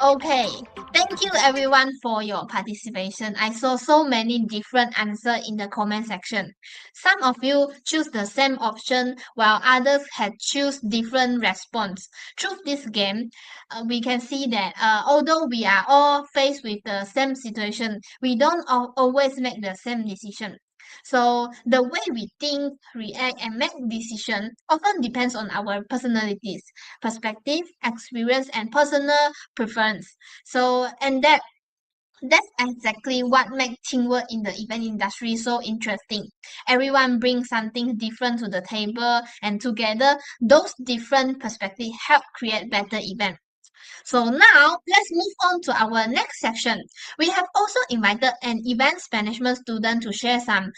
Okay, thank you everyone for your participation. I saw so many different answers in the comment section. Some of you choose the same option while others had choose different response. Through this game, we can see that although we are all faced with the same situation, we don't always make the same decision. So the way we think, react, and make decisions often depends on our personalities, perspective, experience, and personal preference. So, and that's exactly what makes teamwork in the event industry so interesting. Everyone brings something different to the table, and together, those different perspectives help create better events. So now let's move on to our next section. We have also invited an events management student to share some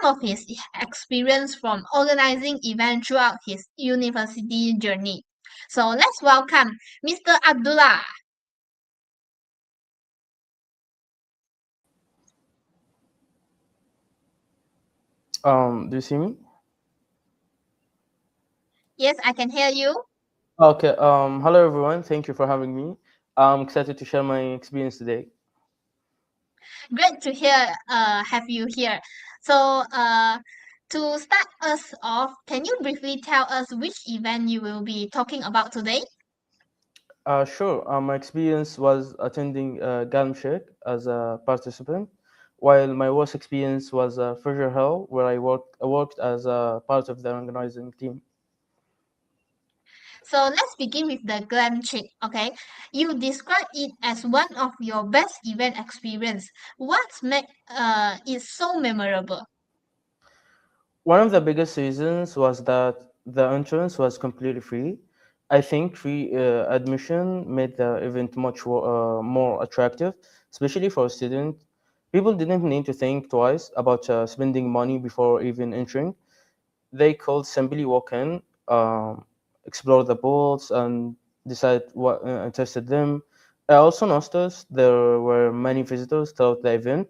of his experience from organizing events throughout his university journey. So let's welcome Mr. Abdullah. Do you see me? Yes, I can hear you. Okay. Hello everyone. Thank you for having me. I'm excited to share my experience today. Great to hear have you here. So to start us off, can you briefly tell us which event you will be talking about today? Sure. My experience was attending Galm Sheikh as a participant, while my worst experience was Fisher Hill, where I worked as a part of the organizing team. So let's begin with the glam chick, okay? You describe it as one of your best event experience. What make it so memorable? One of the biggest reasons was that the entrance was completely free. I think free admission made the event much more attractive, especially for students. People didn't need to think twice about spending money before even entering. They could simply walk in, explore the booths, and decide what interested them. I also noticed there were many visitors throughout the event,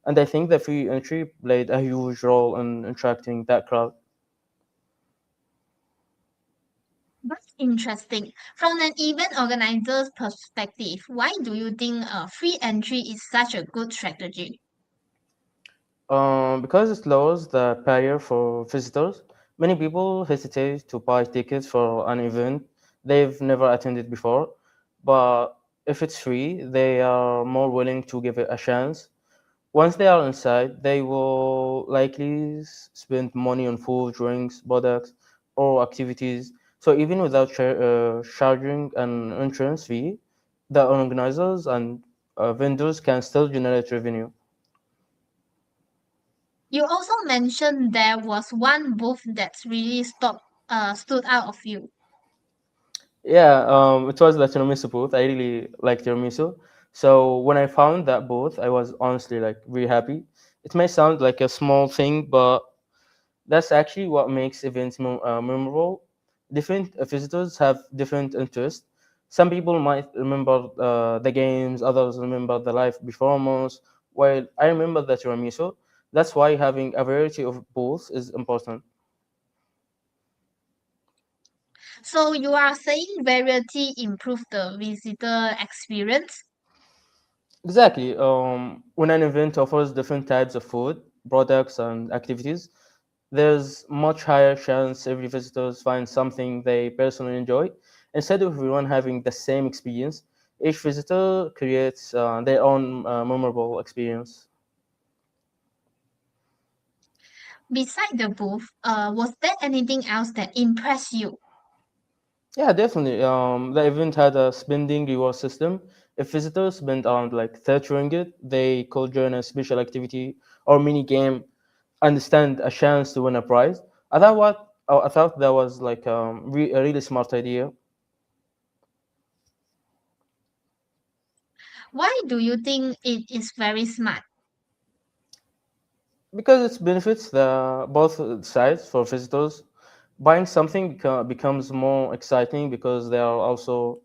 and I think the free entry played a huge role in attracting that crowd. That's interesting. From an event organizer's perspective, why do you think free entry is such a good strategy? Because it lowers the barrier for visitors, many people hesitate to buy tickets for an event they've never attended before. But if it's free, they are more willing to give it a chance. Once they are inside, they will likely spend money on food, drinks, products, or activities. So even without charging an entrance fee, the organizers and vendors can still generate revenue. You also mentioned there was one booth that really stood out of you. Yeah, it was the tiramisu booth. I really like tiramisu. So when I found that booth, I was honestly like very happy. It may sound like a small thing, but that's actually what makes events memorable. Different visitors have different interests. Some people might remember the games, others remember the live performance, while I remember the tiramisu. That's why having a variety of booths is important. So you are saying variety improve the visitor experience? Exactly. When an event offers different types of food, products, and activities, there's much higher chance every visitor finds something they personally enjoy. Instead of everyone having the same experience, each visitor creates their own memorable experience. Beside the booth, was there anything else that impressed you? Yeah, definitely. The event had a spending reward system. If visitors spend around like 30 ringgit, they could join a special activity or mini game and stand a chance to win a prize. I thought that was like a really smart idea Why do you think it is very smart? because it benefits the both sides for visitors. Buying something becomes more exciting because they are also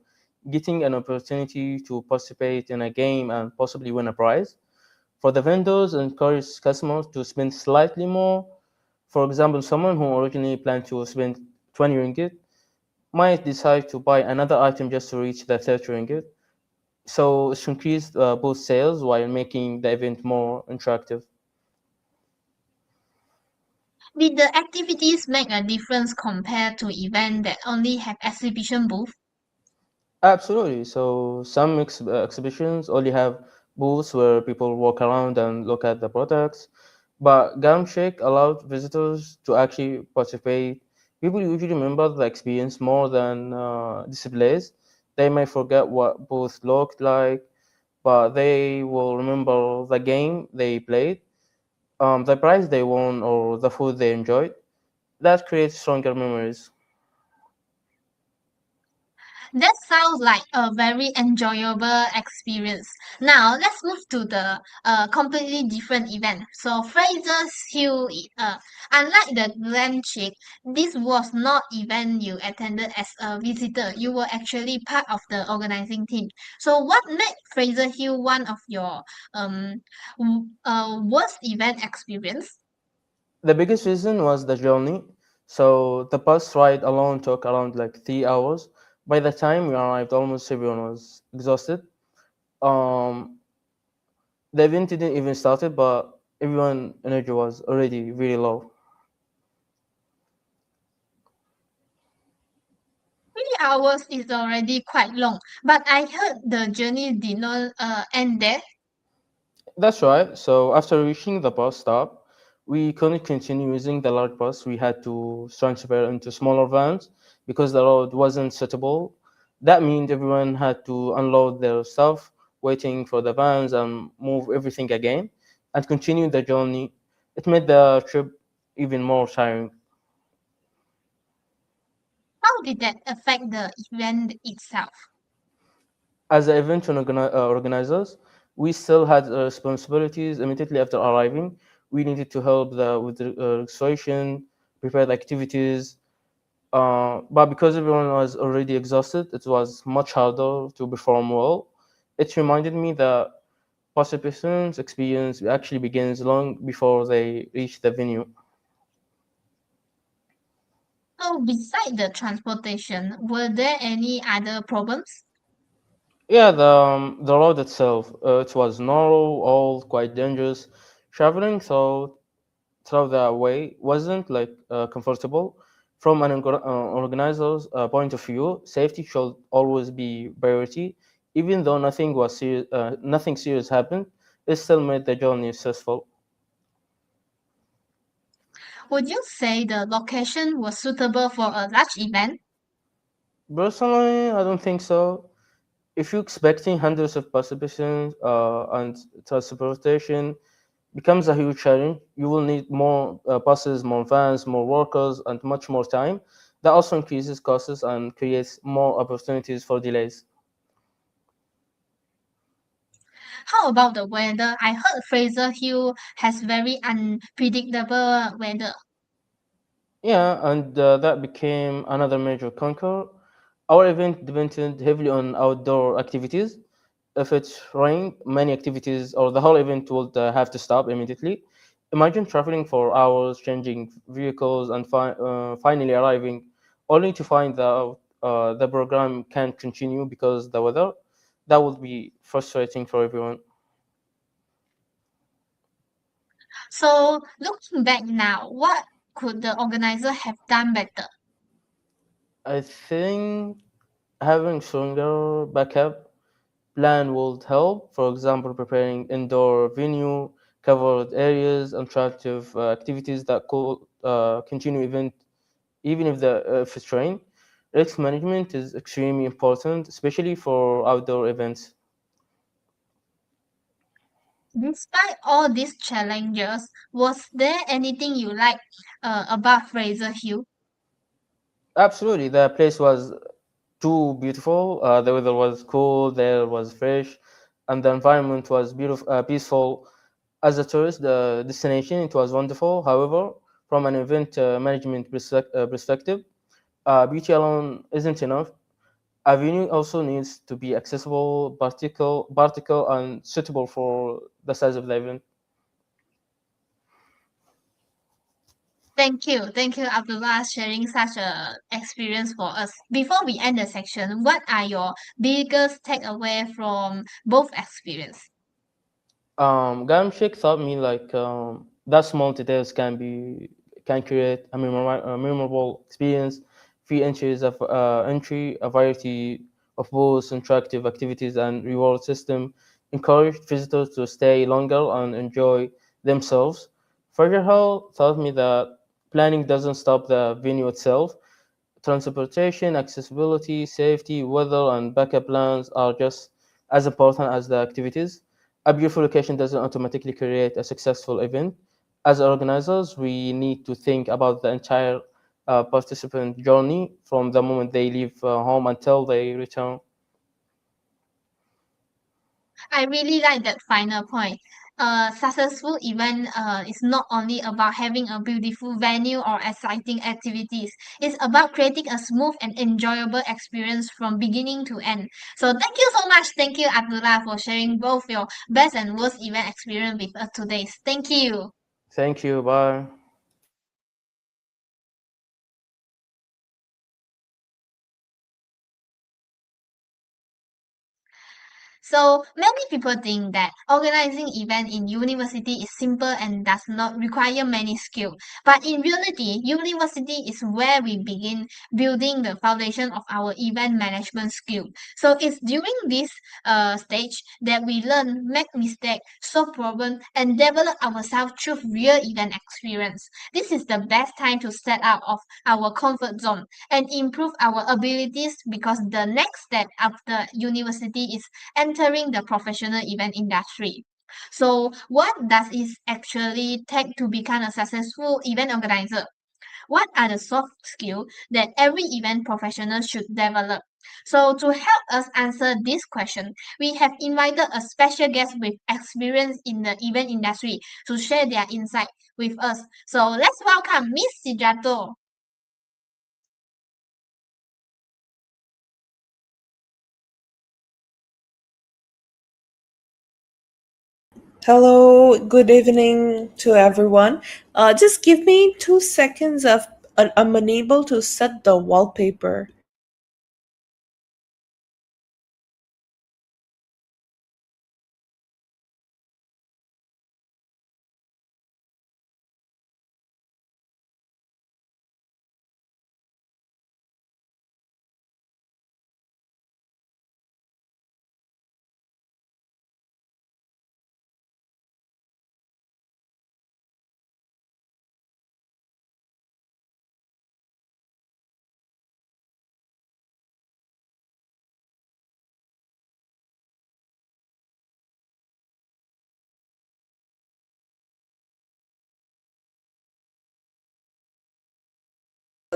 getting an opportunity to participate in a game and possibly win a prize. For the vendors, encourage customers to spend slightly more. For example, someone who originally planned to spend 20 ringgit might decide to buy another item just to reach the 30 ringgit. So it's increased both sales while making the event more interactive. Did the activities make a difference compared to events that only have exhibition booth? Absolutely. So some exhibitions only have booths where people walk around and look at the products, but Shake allowed visitors to actually participate. People usually remember the experience more than displays. They may forget what booth looked like, but they will remember the game they played, the prize they won, or the food they enjoyed. That creates stronger memories. That sounds like a very enjoyable experience. Now let's move to the completely different event. So Fraser's Hill, unlike the Glam Chick, this was not event you attended as a visitor. You were actually part of the organizing team. So what made Fraser Hill one of your worst event experience? The biggest reason was the journey. So the bus ride alone took around like 3 hours. By the time we arrived, almost everyone was exhausted. Um, the event didn't even started, but everyone energy was already really low. 3 hours is already quite long, but I heard the journey did not end there. That's right. So after reaching the bus stop, we couldn't continue using the large bus. We had to transfer into smaller vans because the road wasn't suitable. That means everyone had to unload their stuff, waiting for the vans and move everything again, and continue the journey. It made the trip even more tiring. How did that affect the event itself? As the event organizers, we still had responsibilities immediately after arriving. We needed to help with the registration, prepare the activities, but because everyone was already exhausted, it was much harder to perform well. It reminded me that participants' experience actually begins long before they reach the venue. So, beside the transportation, were there any other problems? Yeah, the road itself, it was narrow, all quite dangerous. Traveling through the way wasn't like comfortable. From an organizer's point of view, safety should always be priority. Even though nothing serious happened, it still made the journey stressful. Would you say the location was suitable for a large event? Personally, I don't think so. If you're expecting hundreds of participants and transportation becomes a huge challenge, you will need more buses, more vans, more workers, and much more time. That also increases costs and creates more opportunities for delays. How about the weather? I heard Fraser Hill has very unpredictable weather. Yeah, and that became another major conquer. Our event depended heavily on outdoor activities. If it rained, many activities or the whole event would have to stop immediately. Imagine traveling for hours, changing vehicles, and finally arriving, only to find that the program can't continue because the weather. That would be frustrating for everyone. So, looking back now, what could the organizer have done better? I think having stronger backup plan would help. For example, preparing indoor venue, covered areas, interactive activities that could continue event even if it's rain. Risk management is extremely important, especially for outdoor events. Despite all these challenges, was there anything you liked about Fraser Hill? Absolutely, the place was too beautiful. The weather was cool, the air was fresh, and the environment was beautiful, peaceful. As a tourist destination, it was wonderful. However, from an event management perspective, beauty alone isn't enough. A venue also needs to be accessible, particle, and suitable for the size of the event. Thank you, Abdullah, sharing such a experience for us. Before we end the section, what are your biggest takeaway from both experience? Gamshik taught me that small details can create a memorable experience. Free entry, a variety of both interactive activities and reward system encouraged visitors to stay longer and enjoy themselves. Furthermore, taught me that planning doesn't stop the venue itself. Transportation, accessibility, safety, weather, and backup plans are just as important as the activities. A beautiful location doesn't automatically create a successful event. As organizers, we need to think about the entire participant journey from the moment they leave home until they return. I really like that final point. A successful event is not only about having a beautiful venue or exciting activities. It's about creating a smooth and enjoyable experience from beginning to end. So thank you so much. Thank you, Abdullah, for sharing both your best and worst event experience with us today. Thank you. Thank you. Bye. So many people think that organizing event in university is simple and does not require many skill. But in reality, university is where we begin building the foundation of our event management skill. So it's during this stage that we learn, make mistakes, solve problems, and develop ourselves through real event experience. This is the best time to step out of our comfort zone and improve our abilities because the next step after university is entering the professional event industry. So, what does it actually take to become a successful event organizer? What are the soft skills that every event professional should develop? So, to help us answer this question, we have invited a special guest with experience in the event industry to share their insight with us. So, let's welcome Miss Sijato. Hello, good evening to everyone. Just give me 2 seconds of I'm unable to set the wallpaper.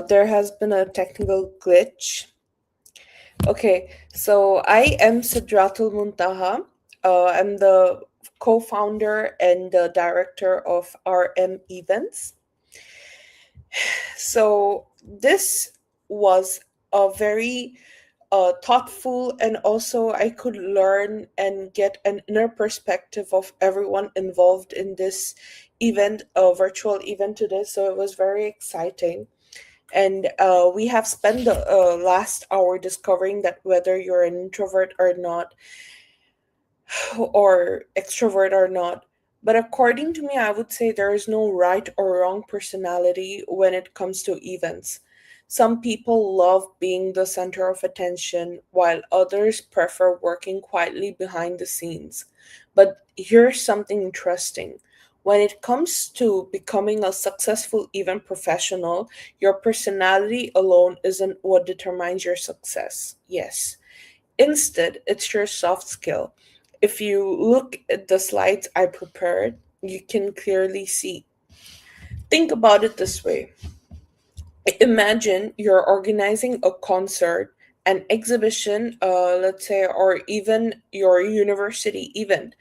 There has been a technical glitch. Okay, so I am Sidratul Muntaha. I'm the co-founder and the director of RM Events. So this was a very thoughtful, and also I could learn and get an inner perspective of everyone involved in this event, a virtual event today. So it was very exciting. And we have spent the last hour discovering that whether you're an introvert or not, or extrovert or not. But according to me, I would say there is no right or wrong personality when it comes to events. Some people love being the center of attention, while others prefer working quietly behind the scenes. But here's something interesting. When it comes to becoming a successful event professional, your personality alone isn't what determines your success. Yes. Instead, it's your soft skill. If you look at the slides I prepared, you can clearly see. Think about it this way. Imagine you're organizing a concert, an exhibition, let's say, or even your university event.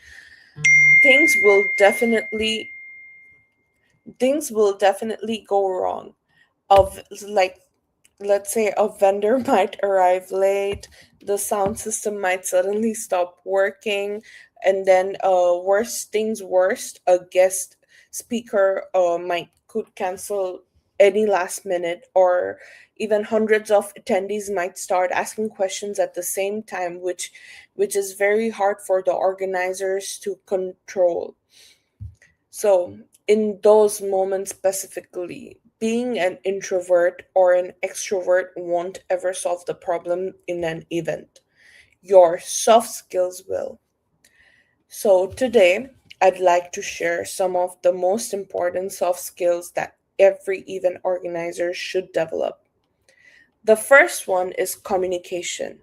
Things will definitely things will definitely go wrong. Of like let's say a vendor might arrive late, the sound system might suddenly stop working, and then worst things worst, a guest speaker might could cancel any last minute, or even hundreds of attendees might start asking questions at the same time, which is very hard for the organizers to control. So, in those moments specifically, being an introvert or an extrovert won't ever solve the problem in an event. Your soft skills will. So, today, I'd like to share some of the most important soft skills that every event organizer should develop. The first one is communication.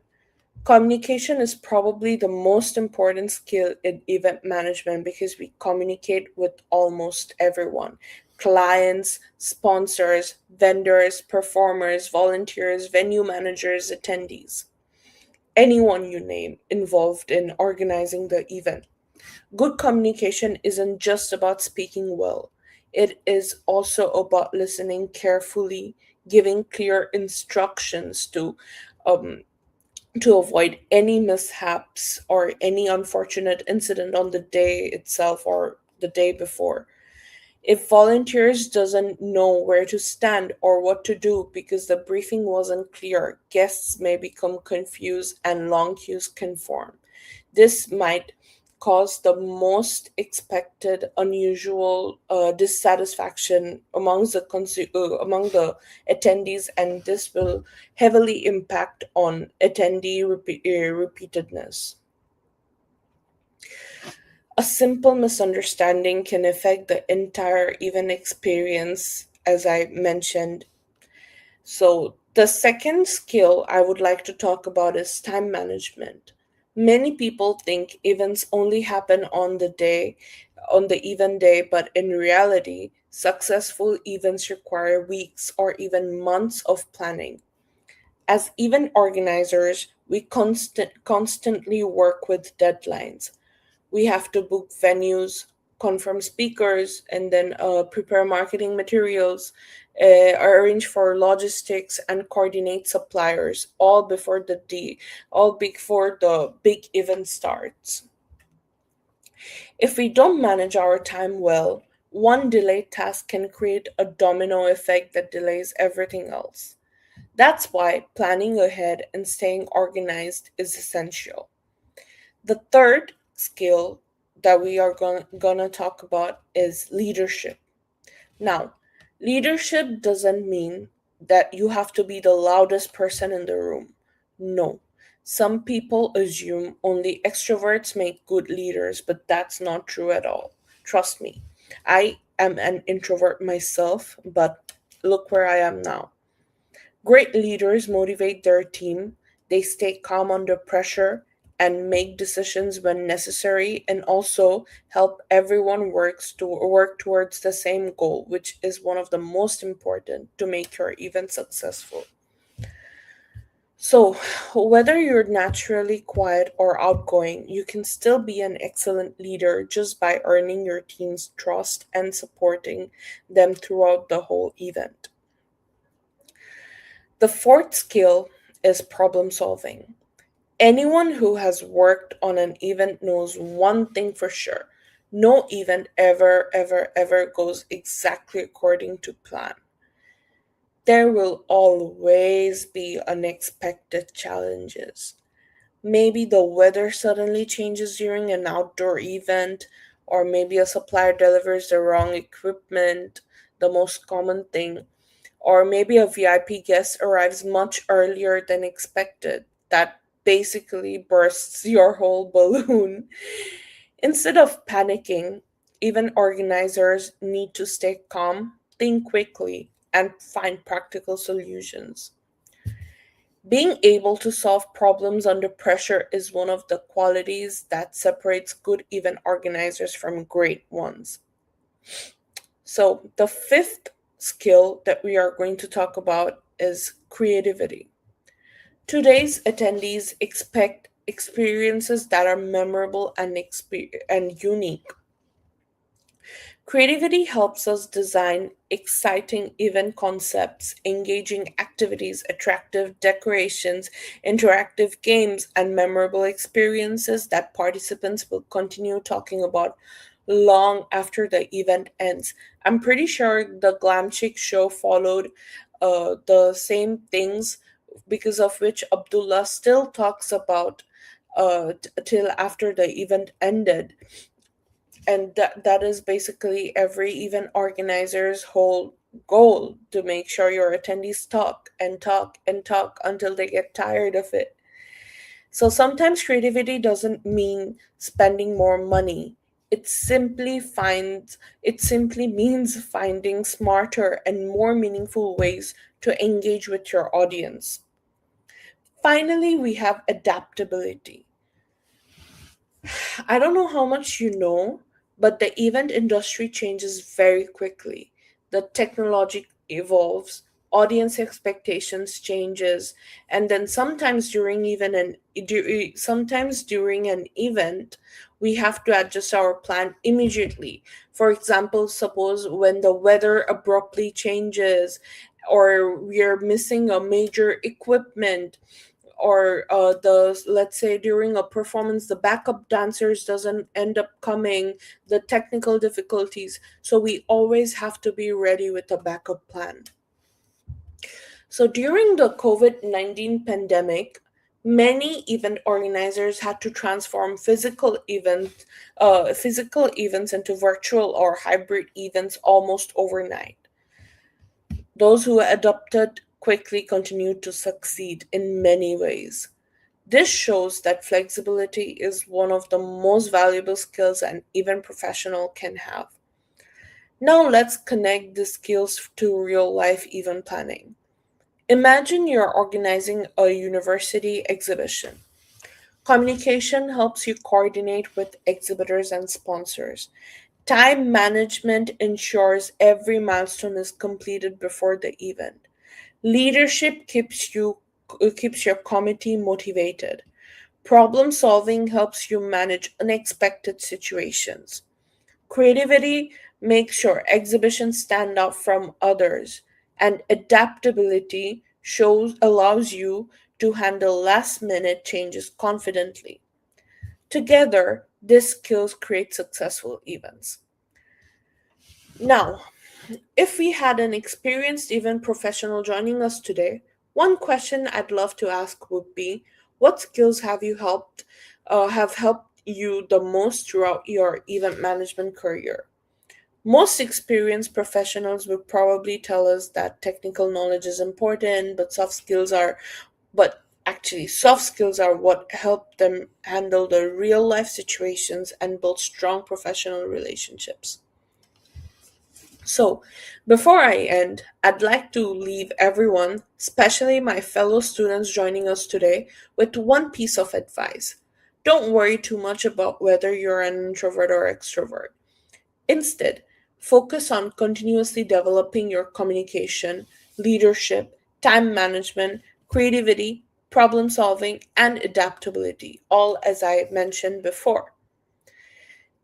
Communication is probably the most important skill in event management because we communicate with almost everyone: clients, sponsors, vendors, performers, volunteers, venue managers, attendees, anyone you name involved in organizing the event. Good communication isn't just about speaking well, it is also about listening carefully, giving clear instructions um, to avoid any mishaps or any unfortunate incident on the day itself or the day before. If volunteers doesn't know where to stand or what to do because the briefing wasn't clear, guests may become confused and long queues can form. This might cause the most expected unusual dissatisfaction among the attendees, and this will heavily impact on attendee repeatedness. A simple misunderstanding can affect the entire event experience, as I mentioned. So, the second skill I would like to talk about is time management. Many people think events only happen on the event day, but in reality, successful events require weeks or even months of planning. As event organizers, we constantly work with deadlines. We have to book venues, confirm speakers, and then prepare marketing materials, arrange for logistics, and coordinate suppliers, all before the big event starts. If we don't manage our time well, one delayed task can create a domino effect that delays everything else. That's why planning ahead and staying organized is essential. The third skill that we are gonna talk about is leadership. Now, leadership doesn't mean that you have to be the loudest person in the room. No. Some people assume only extroverts make good leaders, but that's not true at all. Trust me. I am an introvert myself, but look where I am now. Great leaders motivate their team, they stay calm under pressure and make decisions when necessary, and also help everyone work towards the same goal, which is one of the most important to make your event successful. So, whether you're naturally quiet or outgoing, you can still be an excellent leader just by earning your team's trust and supporting them throughout the whole event. The fourth skill is problem solving. Anyone who has worked on an event knows one thing for sure: no event ever goes exactly according to plan. There will always be unexpected challenges. Maybe the weather suddenly changes during an outdoor event, or maybe a supplier delivers the wrong equipment, the most common thing, or maybe a VIP guest arrives much earlier than expected. That basically bursts your whole balloon. Instead of panicking, even organizers need to stay calm, think quickly, and find practical solutions. Being able to solve problems under pressure is one of the qualities that separates good event organizers from great ones. So, the fifth skill that we are going to talk about is creativity. Today's attendees expect experiences that are memorable and unique. Creativity helps us design exciting event concepts, engaging activities, attractive decorations, interactive games, and memorable experiences that participants will continue talking about long after the event ends. I'm pretty sure the Glam Chick show followed the same things, because of which Abdullah still talks about till after the event ended. And that is basically every event organizer's whole goal, to make sure your attendees talk and talk and talk until they get tired of it. So sometimes creativity doesn't mean spending more money. It simply means finding smarter and more meaningful ways to engage with your audience. Finally, we have adaptability. I don't know how much you know, but the event industry changes very quickly. The technology evolves, audience expectations changes, and then sometimes during an event, we have to adjust our plan immediately. For example, suppose when the weather abruptly changes, or we are missing a major equipment, or the let's say during a performance the backup dancers doesn't end up coming, the technical difficulties, so we always have to be ready with a backup plan. So during the COVID-19 pandemic, many event organizers had to transform physical events into virtual or hybrid events almost overnight. Those who adopted quickly continued to succeed in many ways. This shows that flexibility is one of the most valuable skills an event professional can have. Now let's connect the skills to real life event planning. Imagine you're organizing a university exhibition. Communication helps you coordinate with exhibitors and sponsors. Time management ensures every milestone is completed before the event. Leadership keeps your committee motivated. Problem solving helps you manage unexpected situations. Creativity makes your exhibition stand out from others, and adaptability allows you to handle last minute changes confidently. Together, these skills create successful events. Now, if we had an experienced event professional joining us today, one question I'd love to ask would be, what skills have helped you the most throughout your event management career? Most experienced professionals would probably tell us that technical knowledge is important, but actually soft skills are what help them handle the real life situations and build strong professional relationships. So, before I end, I'd like to leave everyone, especially my fellow students joining us today, with one piece of advice. Don't worry too much about whether you're an introvert or extrovert. Instead, focus on continuously developing your communication, leadership, time management, creativity, problem solving, and adaptability, all as I mentioned before.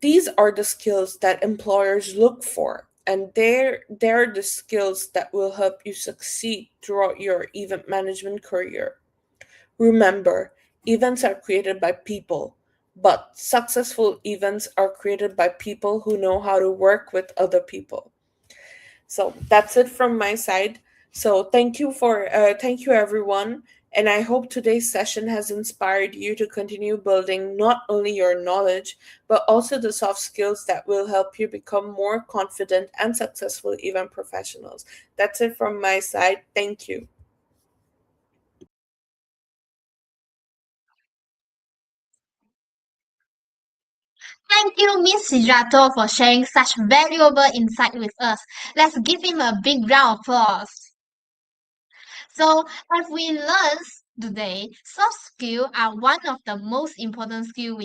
These are the skills that employers look for, and they're the skills that will help you succeed throughout your event management career. Remember, events are created by people, but successful events are created by people who know how to work with other people. So that's it from my side. So thank you everyone, and I hope today's session has inspired you to continue building not only your knowledge but also the soft skills that will help you become more confident and successful event professionals. That's it from my side. Thank you. Thank you, Miss Sijato, for sharing such valuable insight with us. Let's give him a big round of applause. So, as we learned today, soft skills are one of the most important skills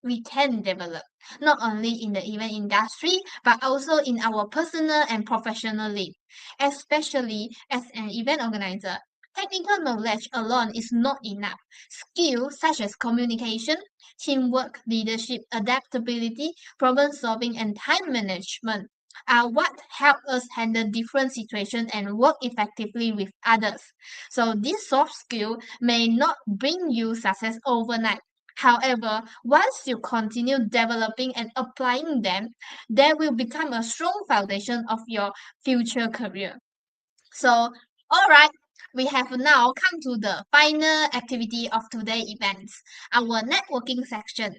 we can develop, not only in the event industry, but also in our personal and professional life, especially as an event organizer. Technical knowledge alone is not enough. Skills such as communication, teamwork, leadership, adaptability, problem solving, and time management are what help us handle different situations and work effectively with others. So this soft skill may not bring you success overnight, However, once you continue developing and applying them, they will become a strong foundation of your future career. So, all right, we have now come to the final activity of today's events, our networking section.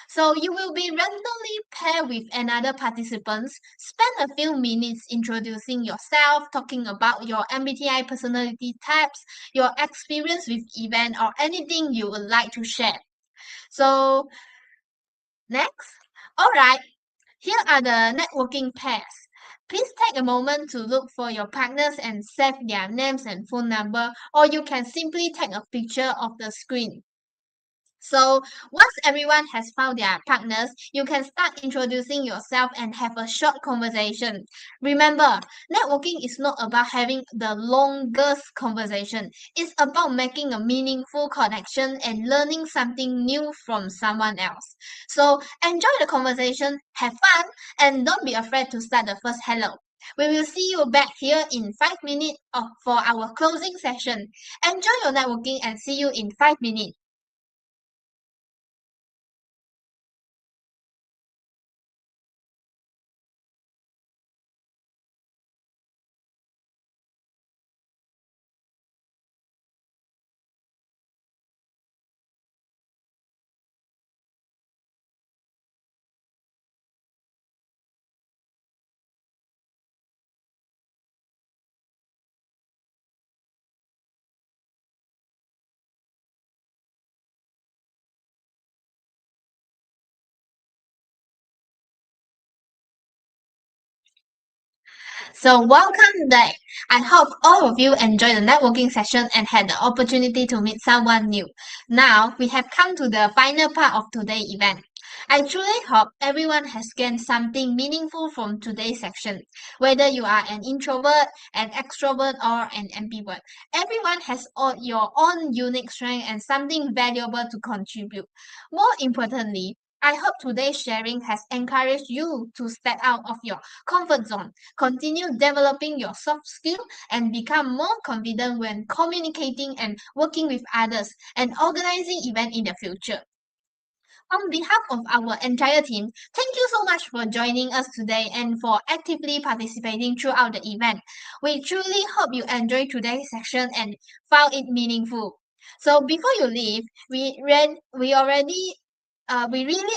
So, you will be randomly paired with another participants. Spend a few minutes introducing yourself, talking about your MBTI personality types, your experience with event, or anything you would like to share. So, next, all right, here are the networking pairs. Please take a moment to look for your partners and save their names and phone number, or you can simply take a picture of the screen. So once everyone has found their partners, you can start introducing yourself and have a short conversation. Remember, networking is not about having the longest conversation. It's about making a meaningful connection and learning something new from someone else. So enjoy the conversation, have fun, and don't be afraid to start the first hello. We will see you back here in 5 minutes for our closing session. Enjoy your networking and see you in 5 minutes. So welcome back. I hope all of you enjoyed the networking session and had the opportunity to meet someone new. Now we have come to the final part of today's event. I truly hope everyone has gained something meaningful from today's section. Whether you are an introvert, an extrovert, or an ambivert, everyone has your own unique strength and something valuable to contribute. More importantly, I hope today's sharing has encouraged you to step out of your comfort zone, continue developing your soft skill, and become more confident when communicating and working with others and organizing events in the future. On behalf of our entire team, thank you so much for joining us today and for actively participating throughout the event. We truly hope you enjoyed today's session and found it meaningful. So before you leave, we really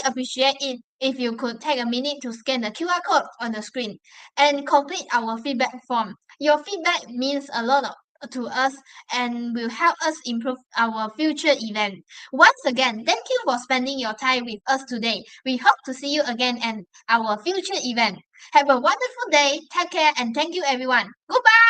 appreciate it if you could take a minute to scan the QR code on the screen and complete our feedback form. Your feedback means a lot to us and will help us improve our future event. Once again, thank you for spending your time with us today. We hope to see you again at our future event. Have a wonderful day. Take care and thank you everyone. Goodbye.